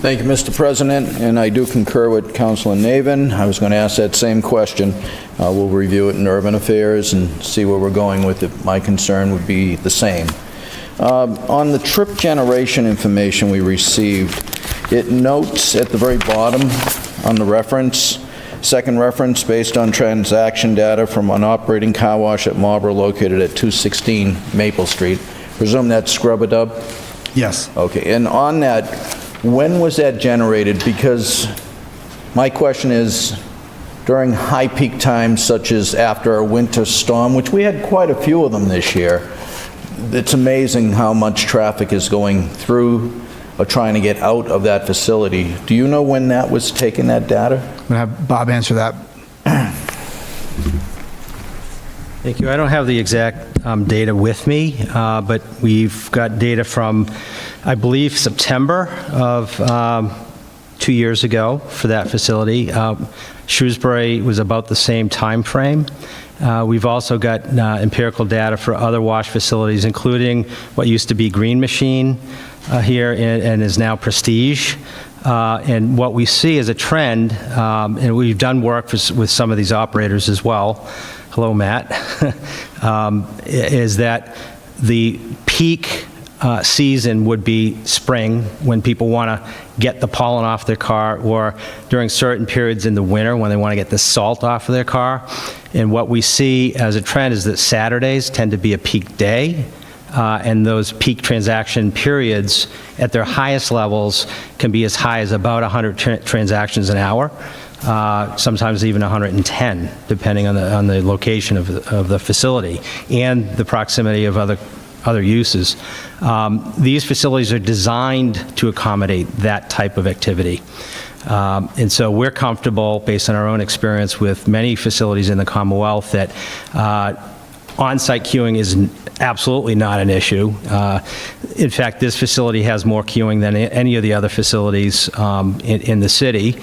Thank you, Mr. President, and I do concur with Councilor Navin. I was going to ask that same question. We'll review it in Urban Affairs and see where we're going with it. My concern would be the same. On the trip generation information we received, it notes at the very bottom on the reference, second reference, based on transaction data from an operating car wash at Marlborough located at 216 Maple Street. Presume that's Scrub-a-Dub? Yes. Okay, and on that, when was that generated? Because my question is, during high peak times such as after a winter storm, which we had quite a few of them this year, it's amazing how much traffic is going through or trying to get out of that facility. Do you know when that was taken, that data? I'm going to have Bob answer that. Thank you. I don't have the exact data with me, but we've got data from, I believe, September of 2 years ago for that facility. Shrewsbury was about the same time frame. We've also got empirical data for other wash facilities, including what used to be Green Machine here and is now Prestige. And what we see as a trend, and we've done work with some of these operators as well, hello, Matt, is that the peak season would be spring, when people want to get the pollen off their car, or during certain periods in the winter when they want to get the salt off of their car. And what we see as a trend is that Saturdays tend to be a peak day, and those peak transaction periods at their highest levels can be as high as about 100 transactions an hour. Sometimes even 110, depending on the location of the facility and the proximity of other uses. These facilities are designed to accommodate that type of activity. And so we're comfortable, based on our own experience with many facilities in the Commonwealth, that on-site queuing is absolutely not an issue. In fact, this facility has more queuing than any of the other facilities in the city.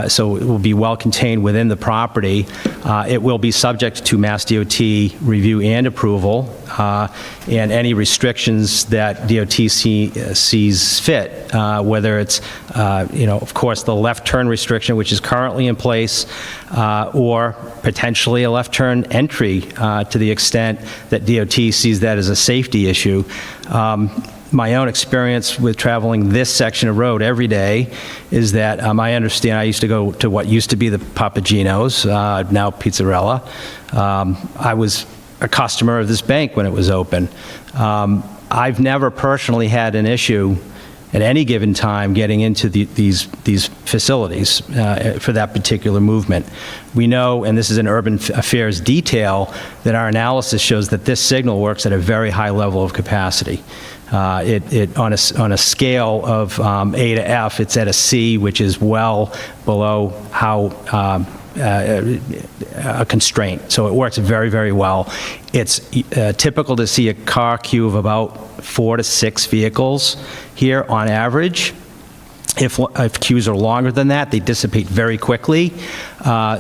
So it will be well contained within the property. It will be subject to Mass DOT review and approval, and any restrictions that DOT sees fit, whether it's, of course, the left turn restriction, which is currently in place, or potentially a left turn entry to the extent that DOT sees that as a safety issue. My own experience with traveling this section of road every day is that I understand I used to go to what used to be the Papagino's, now Pizzarella. I was a customer of this bank when it was open. I've never personally had an issue at any given time getting into these facilities for that particular movement. We know, and this is an urban affairs detail, that our analysis shows that this signal works at a very high level of capacity. On a scale of A to F, it's at a C, which is well below how a constraint. So it works very, very well. It's typical to see a car queue of about 4 to 6 vehicles here on average. If queues are longer than that, they dissipate very quickly.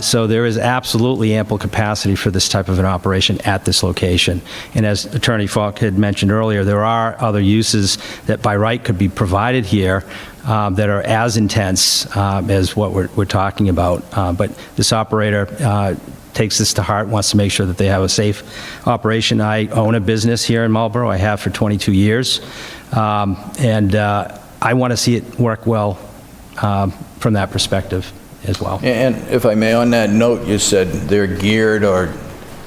So there is absolutely ample capacity for this type of an operation at this location. And as Attorney Falk had mentioned earlier, there are other uses that by right could be provided here that are as intense as what we're talking about. But this operator takes this to heart, wants to make sure that they have a safe operation. I own a business here in Marlborough. I have for 22 years. I want to see it work well from that perspective as well. And if I may, on that note, you said they're geared or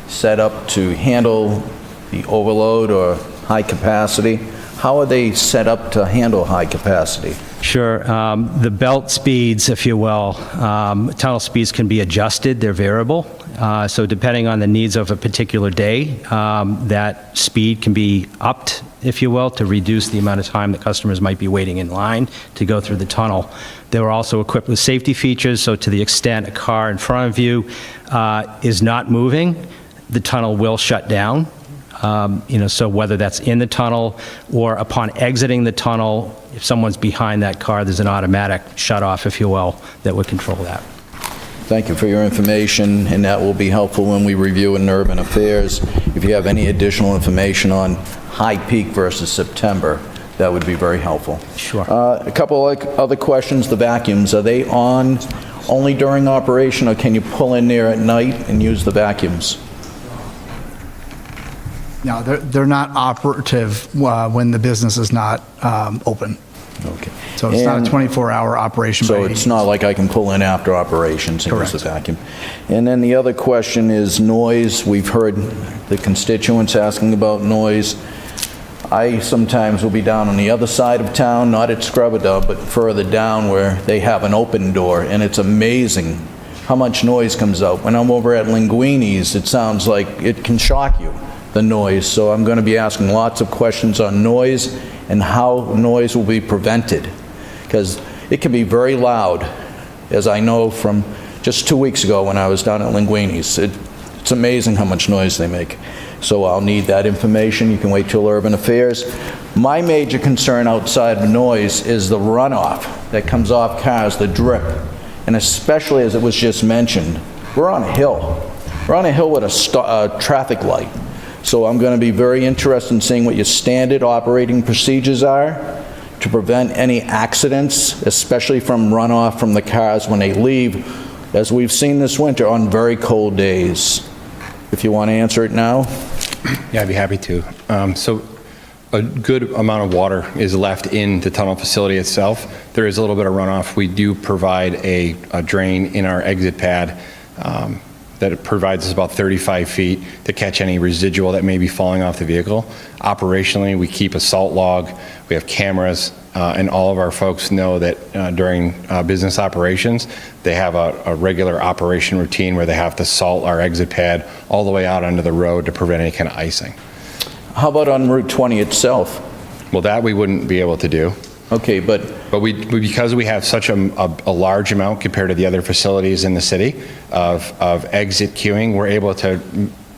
set up to handle the overload or high capacity. How are they set up to handle high capacity? Sure. The belt speeds, if you will, tunnel speeds can be adjusted. They're variable. So depending on the needs of a particular day, that speed can be upped, if you will, to reduce the amount of time that customers might be waiting in line to go through the tunnel. They were also equipped with safety features, so to the extent a car in front of you is not moving, the tunnel will shut down. So whether that's in the tunnel or upon exiting the tunnel, if someone's behind that car, there's an automatic shut-off, if you will, that would control that. Thank you for your information, and that will be helpful when we review in Urban Affairs. If you have any additional information on high peak versus September, that would be very helpful. Sure. A couple other questions. The vacuums, are they on only during operation, or can you pull in there at night and use the vacuums? No, they're not operative when the business is not open. Okay. So it's not a 24-hour operation. So it's not like I can pull in after operations and use the vacuum. And then the other question is noise. We've heard the constituents asking about noise. I sometimes will be down on the other side of town, not at Scrub-a-Dub, but further down where they have an open door, and it's amazing how much noise comes out. When I'm over at Linguini's, it sounds like it can shock you, the noise. So I'm going to be asking lots of questions on noise and how noise will be prevented, because it can be very loud, as I know from just 2 weeks ago when I was down at Linguini's. It's amazing how much noise they make. So I'll need that information. You can wait till Urban Affairs. My major concern outside of noise is the runoff that comes off cars, the drip, and especially as it was just mentioned, we're on a hill. We're on a hill with a traffic light. So I'm going to be very interested in seeing what your standard operating procedures are to prevent any accidents, especially from runoff from the cars when they leave, as we've seen this winter on very cold days. If you want to answer it now. Yeah, I'd be happy to. So a good amount of water is left in the tunnel facility itself. There is a little bit of runoff. We do provide a drain in our exit pad that provides us about 35 feet to catch any residual that may be falling off the vehicle. Operationally, we keep a salt log, we have cameras, and all of our folks know that during business operations, they have a regular operation routine where they have to salt our exit pad all the way out onto the road to prevent any kind of icing. How about on Route 20 itself? Well, that we wouldn't be able to do. Okay, but we because we have such a large amount compared to the other facilities in the city of exit queuing, we're able to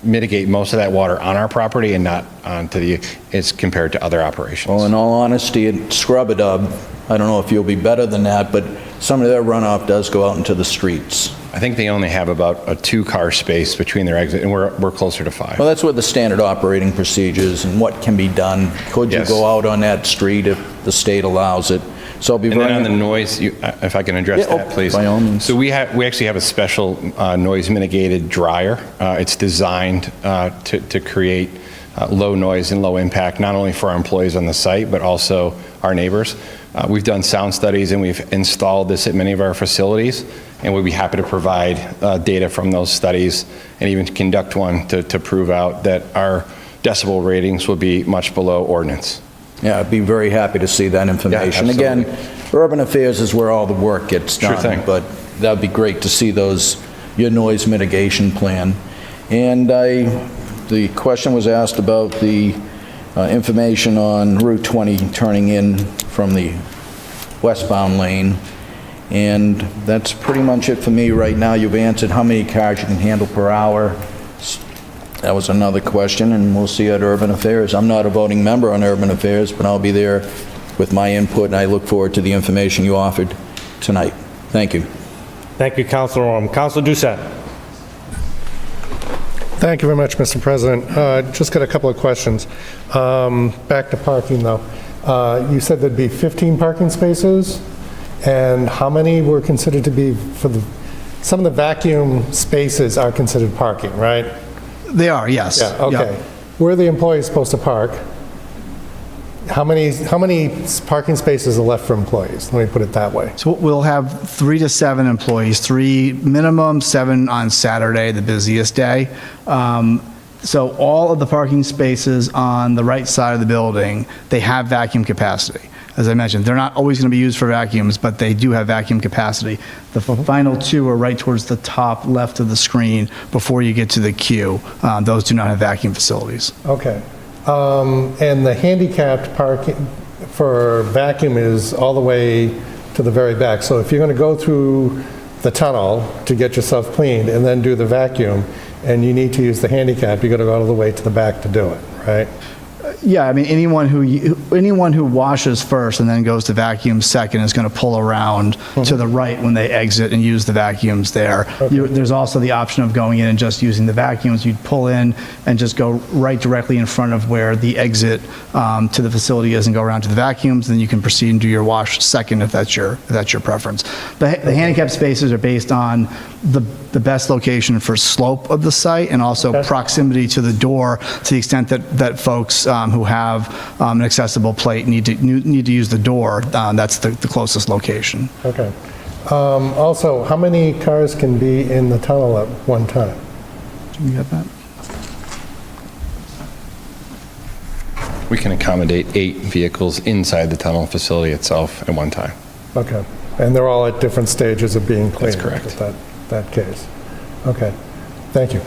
mitigate most of that water on our property and not onto it's compared to other operations. Well, in all honesty, at Scrub-a-Dub, I don't know if you'll be better than that, but some of their runoff does go out into the streets. I think they only have about a 2-car space between their exit, and we're closer to 5. Well, that's what the standard operating procedures and what can be done. Could you go out on that street if the state allows it? So I'll be and then on the noise, if I can address that, please. By all means. So we actually have a special noise mitigated dryer. It's designed to create low noise and low impact, not only for our employees on the site, but also our neighbors. We've done sound studies and we've installed this at many of our facilities, and we'd be happy to provide data from those studies and even conduct one to prove out that our decibel ratings will be much below ordinance. Yeah, I'd be very happy to see that information. Yeah, Again, absolutely. urban affairs is where all the work gets Sure done. thing. But that'd be great to see your noise mitigation plan. And the question was asked about the information on Route 20 turning in from the westbound lane. And that's pretty much it for me right now. You've answered how many cars you can handle per hour. That was another question, and we'll see at Urban Affairs. I'm not a voting member on Urban Affairs, but I'll be there with my input, and I look forward to the information you offered tonight. Thank you. Thank you, Councilor Orm. Councilor Doucette. Thank you very much, Mr. President. Just got a couple of questions. Back to parking, though. You said there'd be 15 parking spaces, and how many were considered to be for some of the vacuum spaces are considered parking, right? They are, yes. Yeah, okay. Yep. Where are the employees supposed to park? How many parking spaces are left for employees? Let me put it that way. So we'll have 3 to 7 employees, 3 minimum, 7 on Saturday, the busiest day. So all of the parking spaces on the right side of the building, they have vacuum capacity. As I mentioned, they're not always going to be used for vacuums, but they do have vacuum capacity. The final 2 are right towards the top left of the screen before you get to the queue. Those do not have vacuum facilities. Okay. And the handicapped parking for vacuum is all the way to the very back. So if you're going to go through the tunnel to get yourself cleaned and then do the vacuum, and you need to use the handicap, you got to go all the way to the back to do it, right? Yeah, I mean, anyone who washes first and then goes to vacuum second is going to pull around to the right when they exit and use the vacuums there. There's also the option of going in and just using the vacuums. You'd pull in and just go right directly in front of where the exit to the facility is and go around to the vacuums. Then you can proceed and do your wash second if that's your preference. The handicap spaces are based on the best location for slope of the site and also proximity to the door, to the extent that folks who have an accessible plate need to use the door. That's the closest location. Okay. Also, how many cars can be in the tunnel at one time? Do you get that? We can accommodate 8 vehicles inside the tunnel facility itself at one time. Okay. And they're all at different stages of being cleaned? That's correct. At that case. Okay. Thank you.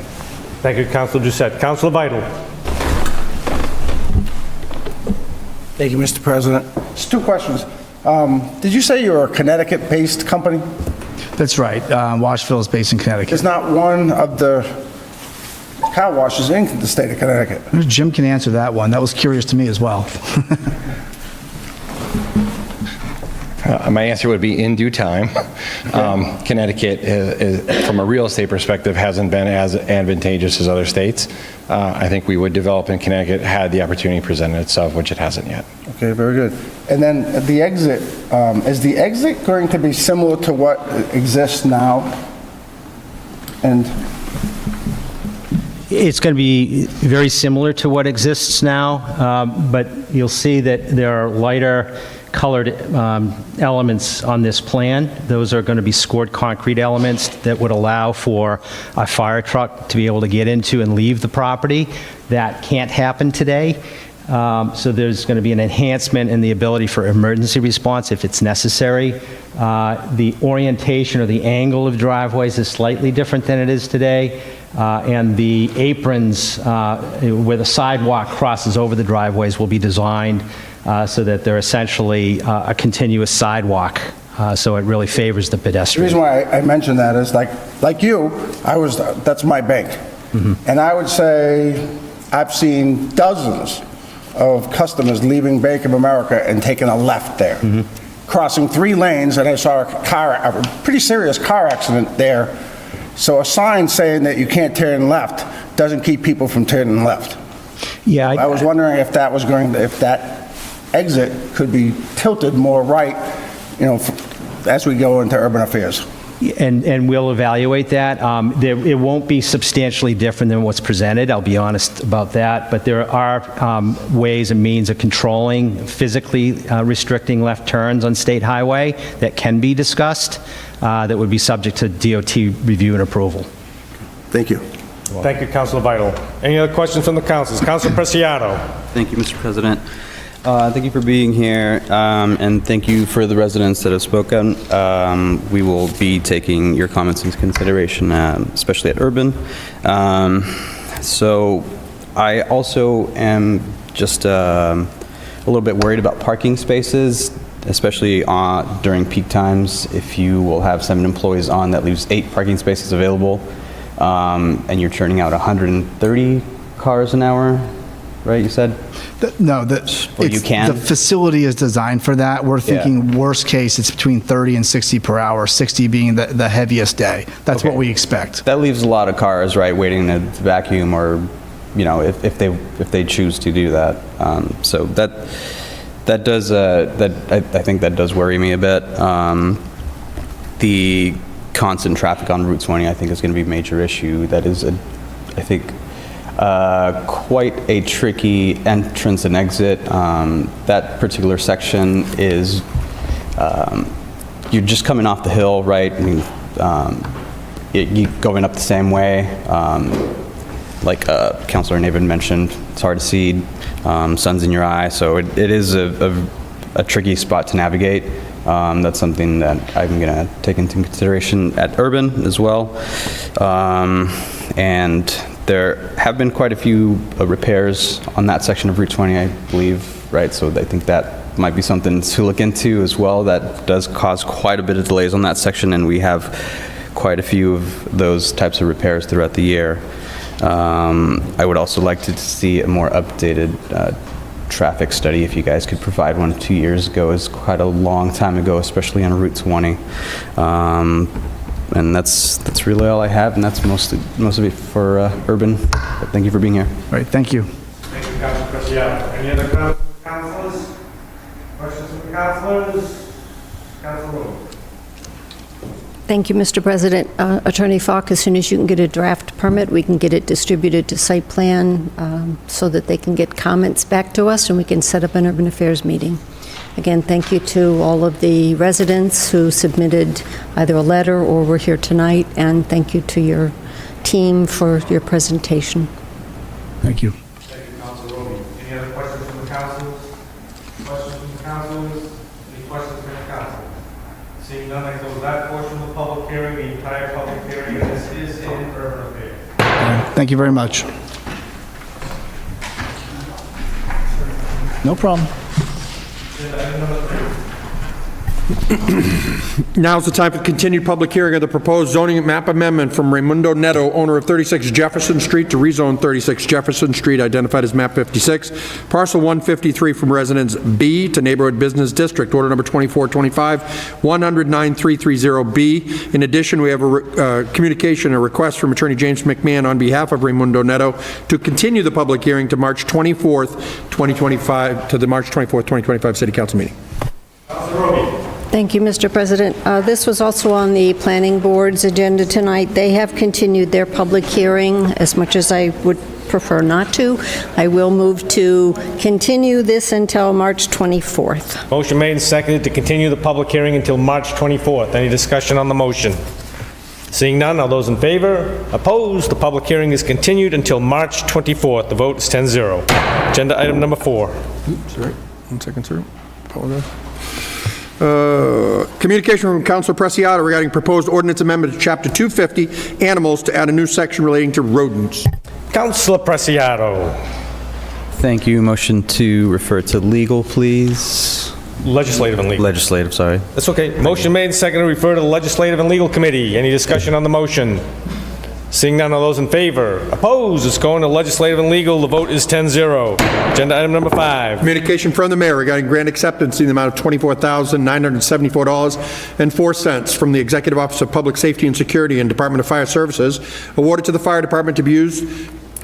Thank you, Councilor Doucette. Councilor Vital. Thank you, Mr. President. Just 2 questions. Did you say you're a Connecticut-based company? That's right. Washville is based in Connecticut. There's not one of the car washes in the state of Connecticut. Jim can answer that one. That was curious to me as well. My answer would be in due time. Connecticut, from a real estate perspective, hasn't been as advantageous as other states. I think we would develop in Connecticut had the opportunity presented itself, which it hasn't yet. Okay, very good. And then the exit, is the exit going to be similar to what exists now? And It's going to be very similar to what exists now, but you'll see that there are lighter colored elements on this plan. Those are going to be scored concrete elements that would allow for a fire truck to be able to get into and leave the property. That can't happen today. So there's going to be an enhancement in the ability for emergency response if it's necessary. The orientation or the angle of driveways is slightly different than it is today. And the aprons where the sidewalk crosses over the driveways will be designed so that they're essentially a continuous sidewalk. So it really favors the the pedestrian. reason why I mention that is like you, that's my bank. And I would say I've seen dozens of customers leaving Bank of America and taking a left there, crossing 3 lanes, and I saw a pretty serious car accident there. So a sign saying that you can't turn left doesn't keep people from turning left. Yeah, I was wondering if that if that exit could be tilted more right, as we go into urban affairs. And we'll evaluate that. It won't be substantially different than what's presented, I'll be honest about that, but there are ways and means of controlling, physically restricting left turns on state highway that can be discussed, that would be subject to DOT review and approval. Thank you. Thank you, Councilor Vital. Any other questions from the councils? Councilor Preciado. Thank you, Mr. President. Thank you for being here, and thank you for the residents that have spoken. We will be taking your comments into consideration, especially at Urban. So I also am just a little bit worried about parking spaces, especially during peak times. If you will have 7 employees on, that leaves 8 parking spaces available, and you're churning out 130 cars an hour, right, you said? The facility is designed for that. We're thinking worst case, it's between 30 and 60 per hour, 60 being the heaviest day. That's what we expect. That leaves a lot of cars, right, waiting to vacuum, or, you know, if they choose to do that. So that does I think that does worry me a bit. The constant traffic on Route 20, I think, is going to be a major issue. That is, I think, quite a tricky entrance and exit. That particular section is, you're just coming off the hill, right? I mean, you going up the same way. Like Councilor Navin mentioned, it's hard to see, sun's in your eye, so it is a tricky spot to navigate. That's something that I'm going to take into consideration at Urban as well. And there have been quite a few repairs on that section of Route 20, I believe, right? So I think that might be something to look into as well. That does cause quite a bit of delays on that section, and we have quite a few of those types of repairs throughout the year. I would also like to see a more updated traffic study, if you guys could provide one. 2 years ago is quite a long time ago, especially on Route 20. And that's really all I have, and that's most of it for Urban. But thank you for being here. All right, thank you. Thank you, Councilor Preciado. Any other comments from the councilors? Questions from the councilors? Councilor Rowley. Thank you, Mr. President. Attorney Falk, as soon as you can get a draft permit, we can get it distributed to site plan so that they can get comments back to us and we can set up an urban affairs meeting. Again, thank you to all of the residents who submitted either a letter or were here tonight, and thank you to your team for your presentation. Thank you. Thank you, Councilor Rowley. Any other questions from the councilors? Questions from the councilors? Any questions from the council? Seeing none, I close that portion of the public hearing, the entire public hearing, and this is in urban affairs. Thank you very much. No problem. Now is the time for continued public hearing of the proposed zoning map amendment from Raimundo Neto, owner of 36 Jefferson Street, to rezone 36 Jefferson Street, identified as map 56, parcel 153, from residence B to neighborhood business district, order number 2425, 109330B. In addition, we have a communication, a request from Attorney James McMahon on behalf of Raimundo Neto to continue the public hearing to March 24th, 2025, to the March 24th, 2025 City Council meeting. Thank you, Mr. President. This was also on the Planning Board's agenda tonight. They have continued their public hearing, as much as I would prefer not to. I will move to continue this until March 24th. Motion made and seconded to continue the public hearing until March 24th. Any discussion on the motion? Seeing none, all those in favor? Opposed? The public hearing is continued until March 24th. The vote is 10-0. Agenda item number 4. Oops, sorry. 1 second, sir. Apologize. Communication from Councilor Preciado regarding proposed ordinance amendment to Chapter 250, Animals, to add a new section relating to rodents. Councilor Preciado. Thank you. Motion to refer to legal, please. Legislative and legal. Legislative, sorry. That's okay. Motion made and seconded to refer to the Legislative and Legal Committee. Any discussion on the motion? Seeing none, all those in favor? Opposed? It's going to Legislative and Legal. The vote is 10-0. Agenda item number 5. Communication from the mayor regarding grant acceptance in the amount of $24,974.04 from the Executive Office of Public Safety and Security and Department of Fire Services, awarded to the fire department to be used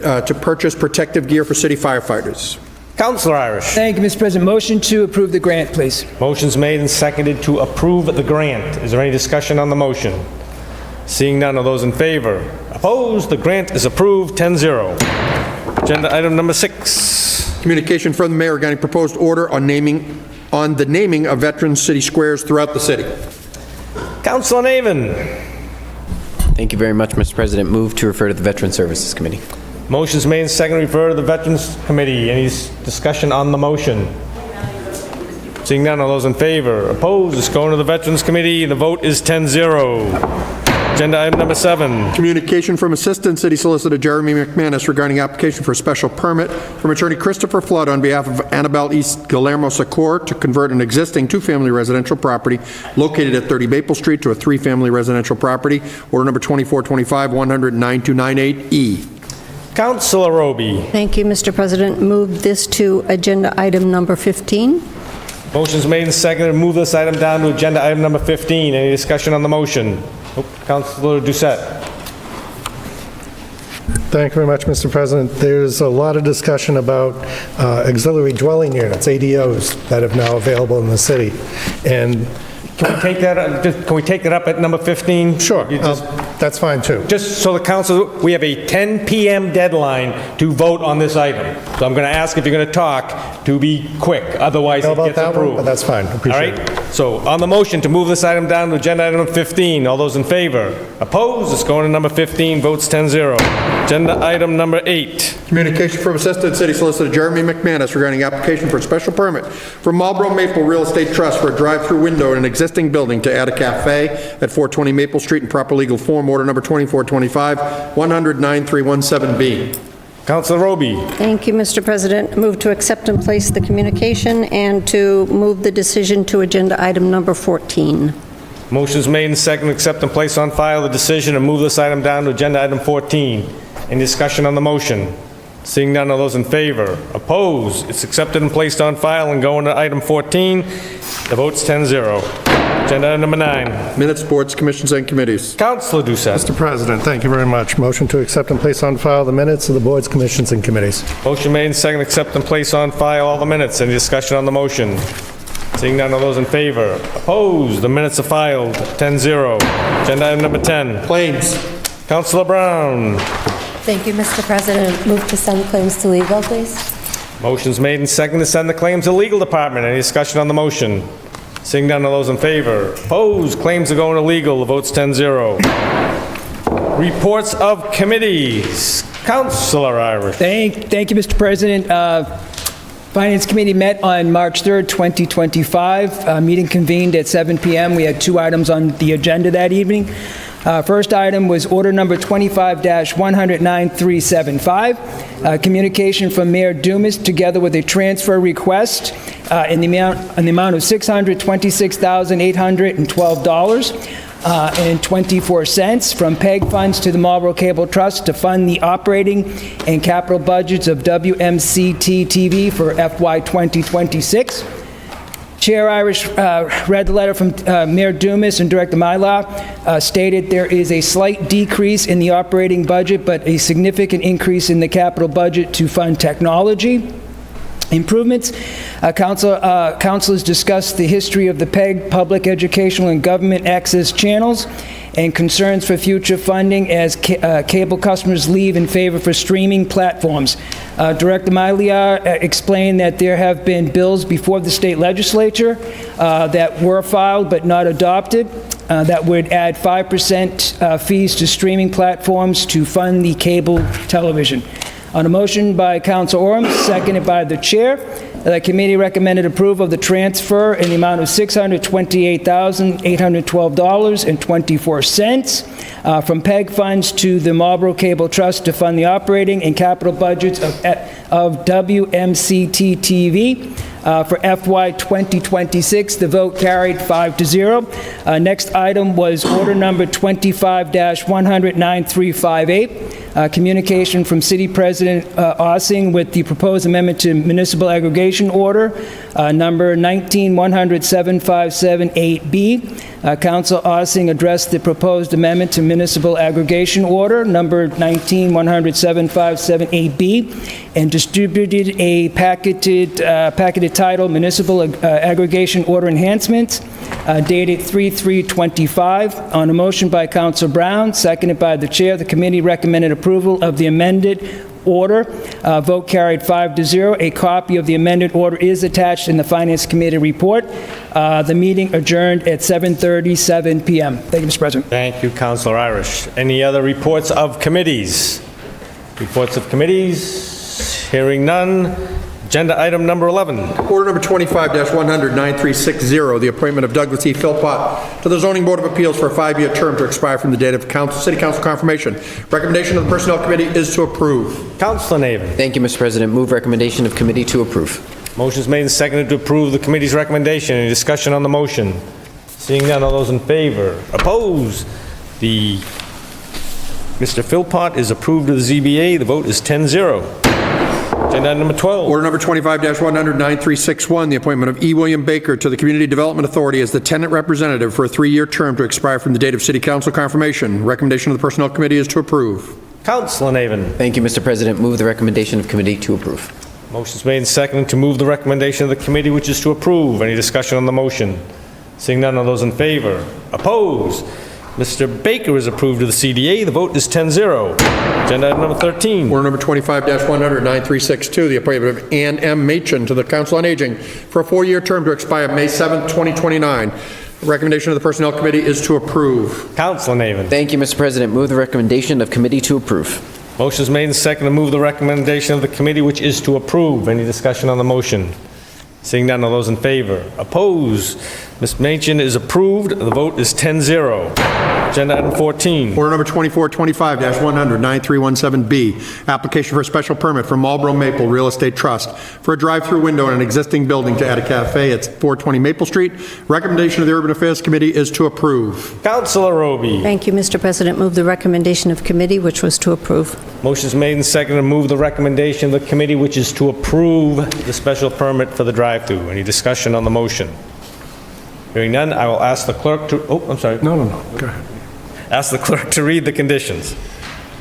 to purchase protective gear for city firefighters. Councilor Irish. Thank you, Mr. President. Motion to approve the grant, please. Motion's made and seconded to approve the grant. Is there any discussion on the motion? Seeing none, of those in favor? Opposed? The grant is approved, 10-0. Agenda item number 6. Communication from the mayor regarding proposed order on the naming of veteran city squares throughout the city. Councilor Navin. Thank you very much, Mr. President. Move to refer to the Veteran Services Committee. Motion's made and seconded to refer to the Veterans Committee. Any discussion on the motion? Seeing none, all those in favor? Opposed? It's going to the Veterans Committee. The vote is 10-0. Agenda item number 7. Communication from Assistant City Solicitor Jeremy McManus regarding application for a special permit from Attorney Christopher Flood on behalf of Annabelle East Guillermo Secor to convert an existing 2-family residential property located at 30 Maple Street to a 3-family residential property. Order number 2425, 100-9298E. Councilor Roby. Thank you, Mr. President. Move this to agenda item number 15. Motion's made and seconded to move this item down to agenda item number 15. Any discussion on the motion? Councilor Doucette. Thank you very much, Mr. President. There's a lot of discussion about auxiliary dwelling units, ADOs, that are now available in the city. And can we take that up at number 15? Sure, that's fine too. Just so the council, we have a 10 p.m. deadline to vote on this item. So I'm going to ask if you're going to talk to be quick, otherwise it gets approved. But that's fine, appreciate it. All right, so on the motion to move this item down to agenda item 15, all those in favor? Opposed? It's going to number 15, votes 10-0. Agenda item number 8. Communication from Assistant City Solicitor Jeremy McManus regarding application for a special permit from Marlborough Maple Real Estate Trust for a drive-through window in an existing building to add a cafe at 420 Maple Street in proper legal form. Order number 2425, 100-9317B. Councilor Roby. Thank you, Mr. President. Move to accept and place the communication and to move the decision to agenda item number 14. Motion's made and seconded, accept and place on file the decision and move this item down to agenda item 14. Any discussion on the motion? Seeing none, all those in favor? Opposed? It's accepted and placed on file and going to item 14. The vote's 10-0. Agenda item number 9. Minutes, boards, commissions, and committees. Councilor Doucette. Mr. President, thank you very much. Motion to accept and place on file the minutes of the boards, commissions, and committees. Motion made and seconded, accept and place on file all the minutes. Any discussion on the motion? Seeing none, all those in favor? Opposed? The minutes are filed. 10-0. Agenda item number 10. Claims. Councilor Brown. Thank you, Mr. President. Move to send claims to legal, please. Motion's made and seconded to send the claims to legal department. Any discussion on the motion? Seeing none, all those in favor? Opposed? Claims are going to legal. The vote's 10-0. Reports of committees. Councilor Irish. Thank you, Mr. President. Finance Committee met on March 3rd, 2025. Meeting convened at 7 p.m. We had 2 items on the agenda that evening. First item was order number 25-100-9375, communication from Mayor Dumas together with a transfer request in the amount of $626,812.24 from PEG funds to the Marlborough Cable Trust to fund the operating and capital budgets of WMCT-TV for FY 2026. Chair Irish read the letter from Mayor Dumas and Director Mylar, stated there is a slight decrease in the operating budget, but a significant increase in the capital budget to fund technology improvements. Councilors discussed the history of the PEG, public educational and government access channels, and concerns for future funding as cable customers leave in favor for streaming platforms. Director Mylar explained that there have been bills before the state legislature that were filed but not adopted that would add 5% fees to streaming platforms to fund the cable television. On a motion by Councilor Orem, seconded by the chair, the committee recommended approval of the transfer in the amount of $628,812.24 from PEG funds to the Marlborough Cable Trust to fund the operating and capital budgets of WMCT-TV for FY 2026. The vote carried 5-0. Next item was order number 25-100-9358. Communication from City President Ossing with the proposed amendment to Municipal Aggregation Order, number 19-100-7578B. Council Ossing addressed the proposed amendment to Municipal Aggregation Order, number 19-100-7578B, and distributed a packeted title, Municipal Aggregation Order Enhancements, dated 3/3/25. On a motion by Councilor Brown, seconded by the chair, the committee recommended approval of the amended order. Vote carried 5-0. A copy of the amended order is attached in the Finance Committee report. The meeting adjourned at 7:37 p.m. Thank you, Mr. President. Thank you, Councilor Irish. Any other reports of committees? Reports of committees? Hearing none. Agenda item number 11. Order number 25-100-9360, the appointment of Douglas E. Philpott to the Zoning Board of Appeals for a 5-year term to expire from the date of City Council confirmation. Recommendation of the Personnel Committee is to approve. Councilor Navin. Thank you, Mr. President. Move recommendation of committee to approve. Motion's made and seconded to approve the committee's recommendation. Any discussion on the motion? Seeing none, all those in favor? Opposed? Mr. Philpott is approved of the ZBA. The vote is 10-0. Agenda item number 12. Order number 25-100-9361, the appointment of E. William Baker to the Community Development Authority as the tenant representative for a 3-year term to expire from the date of City Council confirmation. Recommendation of the Personnel Committee is to approve. Councilor Navin. Thank you, Mr. President. Move the recommendation of committee to approve. Motion's made and seconded to move the recommendation of the committee, which is to approve. Any discussion on the motion? Seeing none, all those in favor? Opposed? Mr. Baker is approved of the CDA. The vote is 10-0. Agenda item number 13. Order number 25-100-9362, the appointment of Ann M. Machin to the Council on Aging for a 4-year term to expire May 7, 2029. The recommendation of the Personnel Committee is to approve. Councilor Navin. Thank you, Mr. President. Move the recommendation of committee to approve. Motion's made and seconded to move the recommendation of the committee, which is to approve. Any discussion on the motion? Seeing none, all those in favor? Opposed? Ms. Machin is approved. The vote is 10-0. Agenda item 14. Order number 2425-100-9317B, application for a special permit from Marlborough Maple Real Estate Trust for a drive-through window in an existing building to add a cafe at 420 Maple Street. Recommendation of the Urban Affairs Committee is to approve. Councilor Roby. Thank you, Mr. President. Move the recommendation of committee, which was to approve. Motion's made and seconded to move the recommendation of the committee, which is to approve the special permit for the drive-through. Any discussion on the motion? Hearing none, I will ask the clerk to... Oh, I'm sorry. No. Go ahead. Ask the clerk to read the conditions.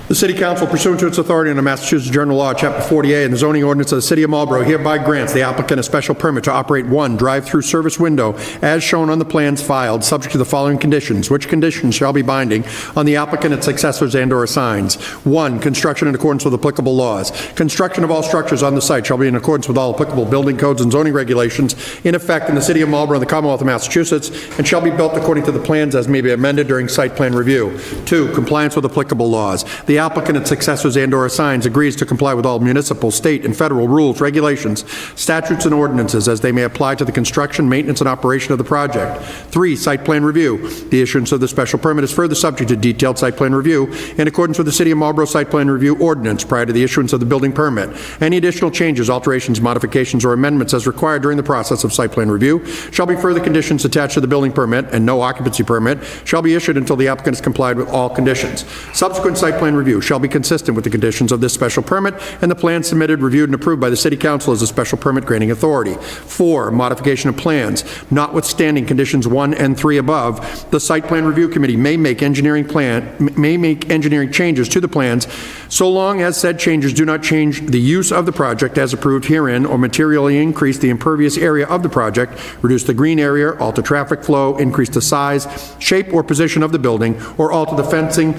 The City Council, pursuant to its authority under Massachusetts General Law, Chapter 40A, and the zoning ordinance of the City of Marlborough, hereby grants the applicant a special permit to operate one drive-through service window as shown on the plans filed, subject to the following conditions, which conditions shall be binding on the applicant, its successors, and/or assigns. 1, construction in accordance with applicable laws. Construction of all structures on the site shall be in accordance with all applicable building codes and zoning regulations in effect in the City of Marlborough and the Commonwealth of Massachusetts, and shall be built according to the plans as may be amended during site plan review. 2, compliance with applicable laws. The applicant, its successors, and/or assigns agrees to comply with all municipal, state, and federal rules, regulations, statutes, and ordinances as they may apply to the construction, maintenance, and operation of the project. 3, site plan review. The issuance of the special permit is further subject to detailed site plan review in accordance with the City of Marlborough Site Plan Review Ordinance prior to the issuance of the building permit. Any additional changes, alterations, modifications, or amendments as required during the process of site plan review shall be further conditions attached to the building permit, and no occupancy permit shall be issued until the applicant has complied with all conditions. Subsequent site plan review shall be consistent with the conditions of this special permit and the plan submitted, reviewed, and approved by the City Council as a special permit granting authority. 4, modification of plans. Notwithstanding conditions 1 and 3 above, the Site Plan Review Committee may make engineering changes to the plans so long as said changes do not change the use of the project as approved herein or materially increase the impervious area of the project, reduce the green area, alter traffic flow, increase the size, shape, or position of the building, or alter the fencing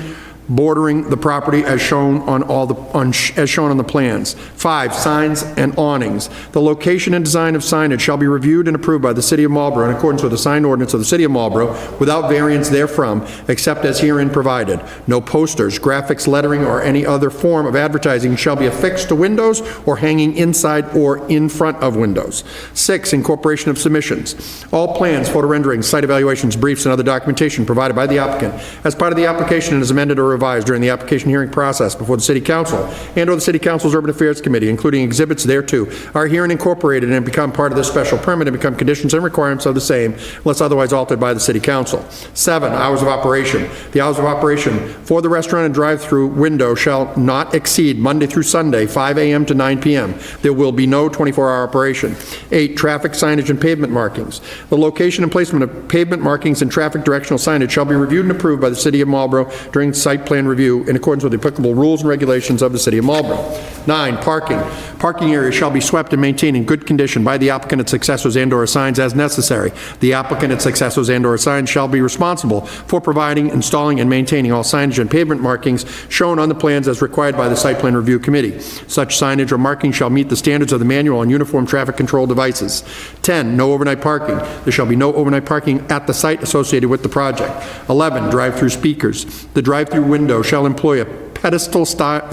bordering the property as shown on the plans. 5, signs and awnings. The location and design of signage shall be reviewed and approved by the City of Marlborough in accordance with the sign ordinance of the City of Marlborough without variance therefrom, except as herein provided. No posters, graphics, lettering, or any other form of advertising shall be affixed to windows or hanging inside or in front of windows. 6, incorporation of submissions. All plans, photo renderings, site evaluations, briefs, and other documentation provided by the applicant as part of the application and as amended or revised during the application hearing process before the City Council and/or the City Council's Urban Affairs Committee, including exhibits thereto, are herein incorporated and become part of this special permit and become conditions and requirements of the same unless otherwise altered by the City Council. 7, hours of operation. The hours of operation for the restaurant and drive-through window shall not exceed Monday through Sunday, 5 a.m. to 9 p.m. There will be no 24-hour operation. 8, traffic signage and pavement markings. The location and placement of pavement markings and traffic directional signage shall be reviewed and approved by the City of Marlborough during site site plan review in accordance with the applicable rules and regulations of the City of Marlborough. 9, parking. Parking areas shall be swept and maintained in good condition by the applicant, its successors, and/or assigns as necessary. The applicant, its successors, and/or assigns shall be responsible for providing, installing, and maintaining all signage and pavement markings shown on the plans as required by the Site Plan Review Committee. Such signage or marking shall meet the standards of the manual on uniform traffic control devices. 10, no overnight parking. There shall be no overnight parking at the site associated with the project. 11, drive-through speakers. The drive-through window shall employ a pedestal speaker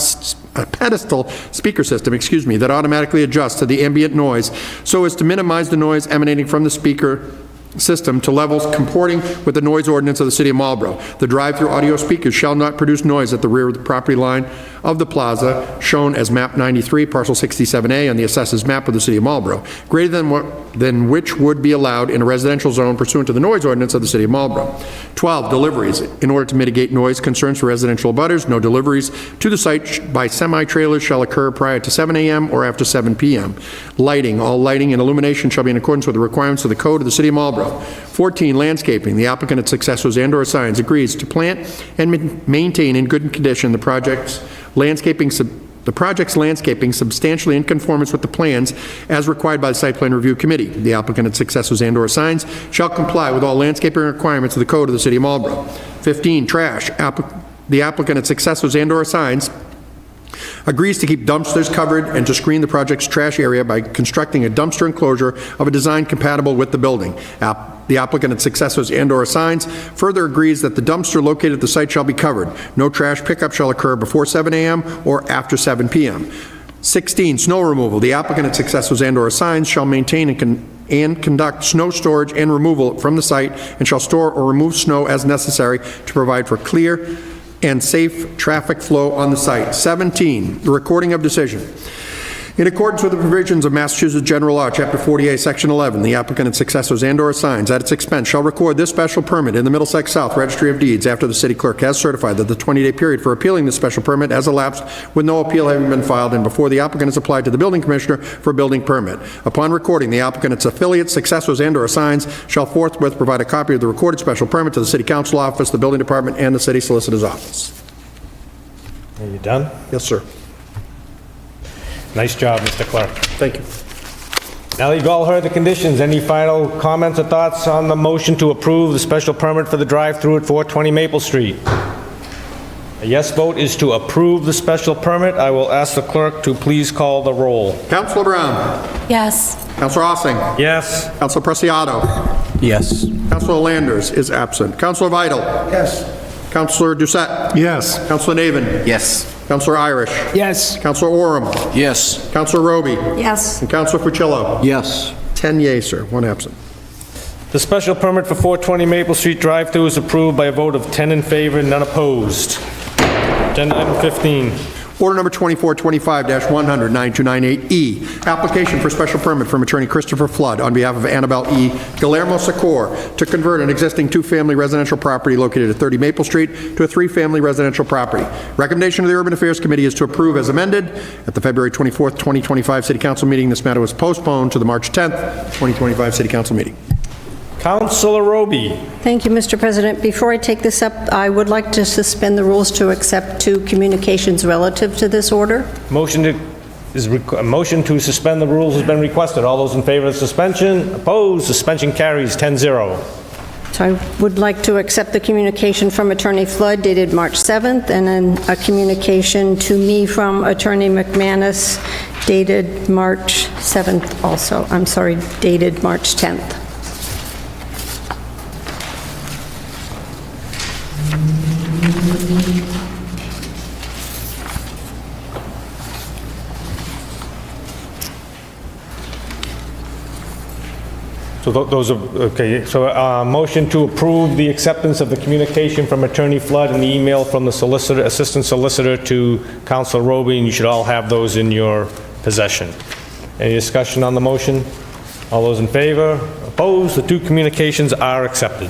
system, that automatically adjusts to the ambient noise so as to minimize the noise emanating from the speaker system to levels comporting with the noise ordinance of the City of Marlborough. The drive-through audio speakers shall not produce noise at the rear of the property line of the plaza, shown as map 93, parcel 67A on the assessors map of the City of Marlborough, greater than which would be allowed in a residential zone pursuant to the noise ordinance of the City of Marlborough. 12, deliveries. In order to mitigate noise concerns for residential abutters, no deliveries to the site by semi-trailers shall occur prior to 7 a.m. or after 7 p.m. Lighting. All lighting and illumination shall be in accordance with the requirements of the Code of the City of Marlborough. 14, landscaping. The applicant, its successors, and/or assigns agrees to plant and maintain in good condition the project's landscaping substantially in conformance with the plans as required by the Site Plan Review Committee. The applicant, its successors, and/or assigns shall comply with all landscaping requirements of the Code of the City of Marlborough. 15, trash. The applicant, its successors, and/or assigns agrees to keep dumpsters covered and to screen the project's trash area by constructing a dumpster enclosure of a design compatible with the building. The applicant, its successors, and/or assigns further agrees that the dumpster located at the site shall be covered. No trash pickup shall occur before 7 a.m. or after 7 p.m. 16, snow removal. The applicant, its successors, and/or assigns shall maintain and conduct snow storage and removal from the site and shall store or remove snow as necessary to provide for clear and safe traffic flow on the site. 17, the recording of decision. In accordance with the provisions of Massachusetts General Law, Chapter 48, Section 11, the applicant, its successors, and/or assigns at its expense shall record this special permit in the Middlesex South Registry of Deeds after the city clerk has certified that the 20-day period for appealing the special permit has elapsed with no appeal having been filed and before the applicant has applied to the building commissioner for a building permit. Upon recording, the applicant, its affiliates, successors, and/or assigns shall forthwith provide a copy of the recorded special permit to the city council office, the building department, and the city solicitor's office. Are you done? Yes, sir. Nice job, Mr. Clerk. Thank you. Now that you've all heard the conditions, any final comments or thoughts on the motion to approve the special permit for the drive-through at 420 Maple Street? A yes vote is to approve the special permit. I will ask the clerk to please call the roll. Councilor Brown. Yes. Councilor Ossing. Yes. Councilor Preciado. Yes. Councilor Landers is absent. Councilor Vital. Yes. Councilor Doucette. Yes. Councilor Navin. Yes. Councilor Irish. Yes. Councilor Oram. Yes. Councilor Roby. Yes. And Councilor Fucillo. Yes. 10 yeas, sir. 1 absent. The special permit for 420 Maple Street drive-through is approved by a vote of 10 in favor, none opposed. Agenda item 15. Order number 2425-100-9298E, application for special permit from attorney Christopher Flood on behalf of Annabelle E. Guillermo Secor to convert an existing 2-family residential property located at 30 Maple Street to a 3-family residential property. Recommendation of the Urban Affairs Committee is to approve as amended. At the February 24th, 2025 City Council meeting, this matter was postponed to the March 10th, 2025 City Council meeting. Councilor Roby. Thank you, Mr. President. Before I take this up, I would like to suspend the rules to accept 2 communications relative to this order. A motion to suspend the rules has been requested. All those in favor of suspension? Opposed? Suspension carries 10-0. So I would like to accept the communication from Attorney Flood dated March 7th, and then a communication to me from Attorney McManus dated March 7th also. I'm sorry, dated March 10th. So those are, okay, so motion to approve the acceptance of the communication from Attorney Flood and the email from the solicitor, assistant solicitor to Councilor Roby, and you should all have those in your possession. Any discussion on the motion? All those in favor? Opposed? The 2 communications are accepted.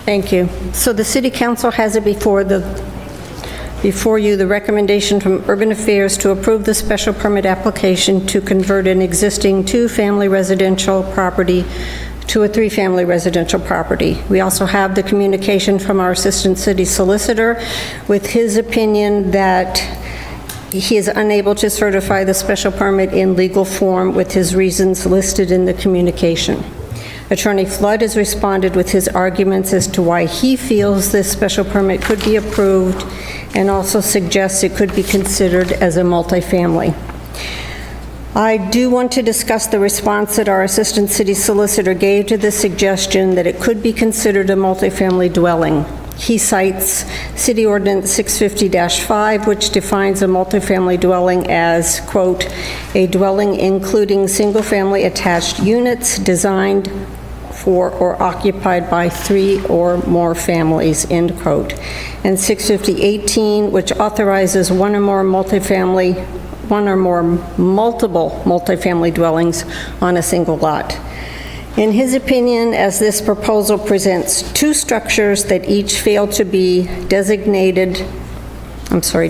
Thank you. So the City Council has it before you the recommendation from Urban Affairs to approve the special permit application to convert an existing 2-family residential property to a three-family residential property. We also have the communication from our Assistant City Solicitor with his opinion that he is unable to certify the special permit in legal form with his reasons listed in the communication. Attorney Flood has responded with his arguments as to why he feels this special permit could be approved and also suggests it could be considered as a multifamily. I do want to discuss the response that our Assistant City Solicitor gave to the suggestion that it could be considered a multifamily dwelling. He cites City Ordinance 650-5, which defines a multifamily dwelling as, quote, "a dwelling including single-family attached units designed for or occupied by 3 or more families," end quote. And 650-18, which authorizes one or more multiple multifamily dwellings on a single lot. In his opinion, as this proposal presents two structures that each fail to be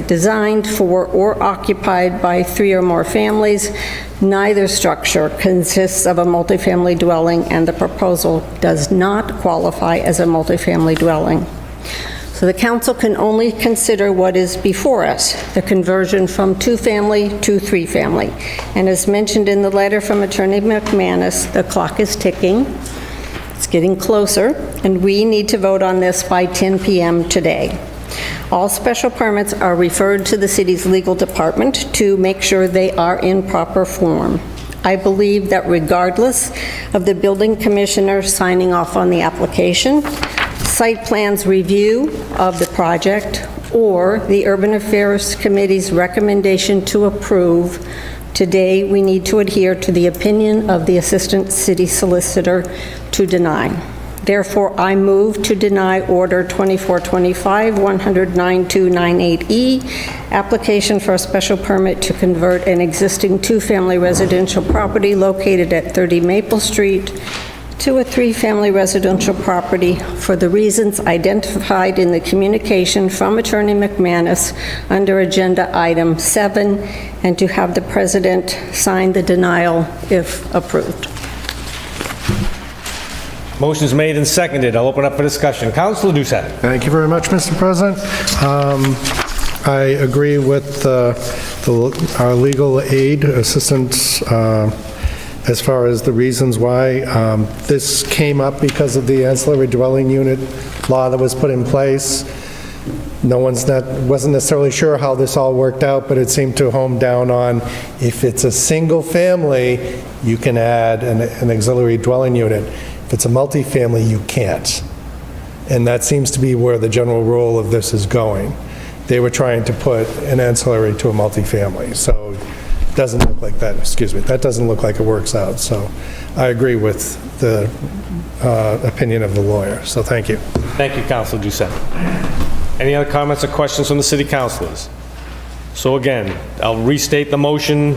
designed for or occupied by 3 or more families, neither structure consists of a multifamily dwelling, and the proposal does not qualify as a multifamily dwelling. So the council can only consider what is before us, the conversion from 2-family to 3-family. And as mentioned in the letter from Attorney McManus, the clock is ticking. It's getting closer, and we need to vote on this by 10 p.m. today. All special permits are referred to the city's legal department to make sure they are in proper form. I believe that regardless of the building commissioner signing off on the application, site plan's review of the project, or the Urban Affairs Committee's recommendation to approve, today we need to adhere to the opinion of the Assistant City Solicitor to deny. Therefore, I move to deny Order 2425-109-298E, application for a special permit to convert an existing 2-family residential property located at 30 Maple Street to a 3-family residential property for the reasons identified in the communication from Attorney McManus under Agenda Item 7, and to have the President sign the denial if approved. Motion's made and seconded. I'll open up for discussion. Councilor Doucette. Thank you very much, Mr. President. I agree with our legal aid assistants as far as the reasons why. This came up because of the ancillary dwelling unit law that was put in place. Wasn't necessarily sure how this all worked out, but it seemed to home down on if it's a single family, you can add an auxiliary dwelling unit. If it's a multifamily, you can't. And that seems to be where the general rule of this is going. They were trying to put an ancillary to a multifamily, so it doesn't look like that, that doesn't look like it works out. So I agree with the opinion of the lawyer, so thank you. Thank you, Councilor Doucette. Any other comments or questions from the city councilors? So again, I'll restate the motion.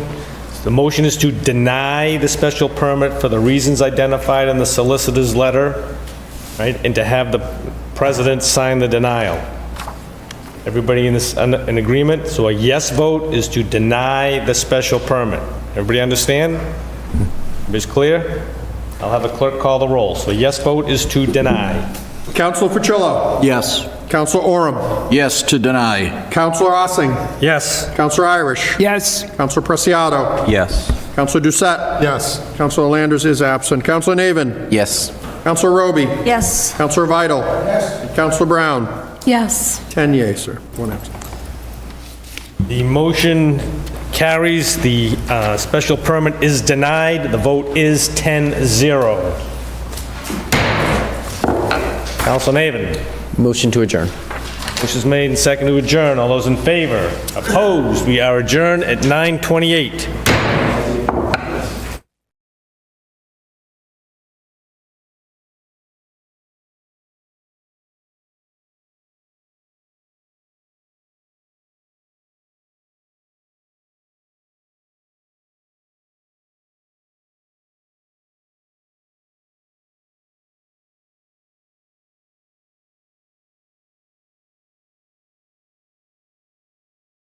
The motion is to deny the special permit for the reasons identified in the solicitor's letter, right, and to have the president sign the denial. Everybody in agreement? So a yes vote is to deny the special permit. Everybody understand? Everybody's clear? I'll have a clerk call the roll. So a yes vote is to deny. Councilor Fucillo? Yes. Councilor Oram? Yes to deny. Councilor Ossing? Yes. Councilor Irish? Yes. Councilor Preciado? Yes. Councilor Doucette? Yes. Councilor Landers is absent. Councilor Navin? Yes. Councilor Roby? Yes. Councilor Vital? Yes. Councilor Brown? Yes. 10 yeas, sir. 1 absent. The motion carries. The special permit is denied. The vote is 10-0. Councilor Navin. Motion to adjourn. Motion is made and seconded to adjourn. All those in favor? Opposed? We are adjourned at 9:28.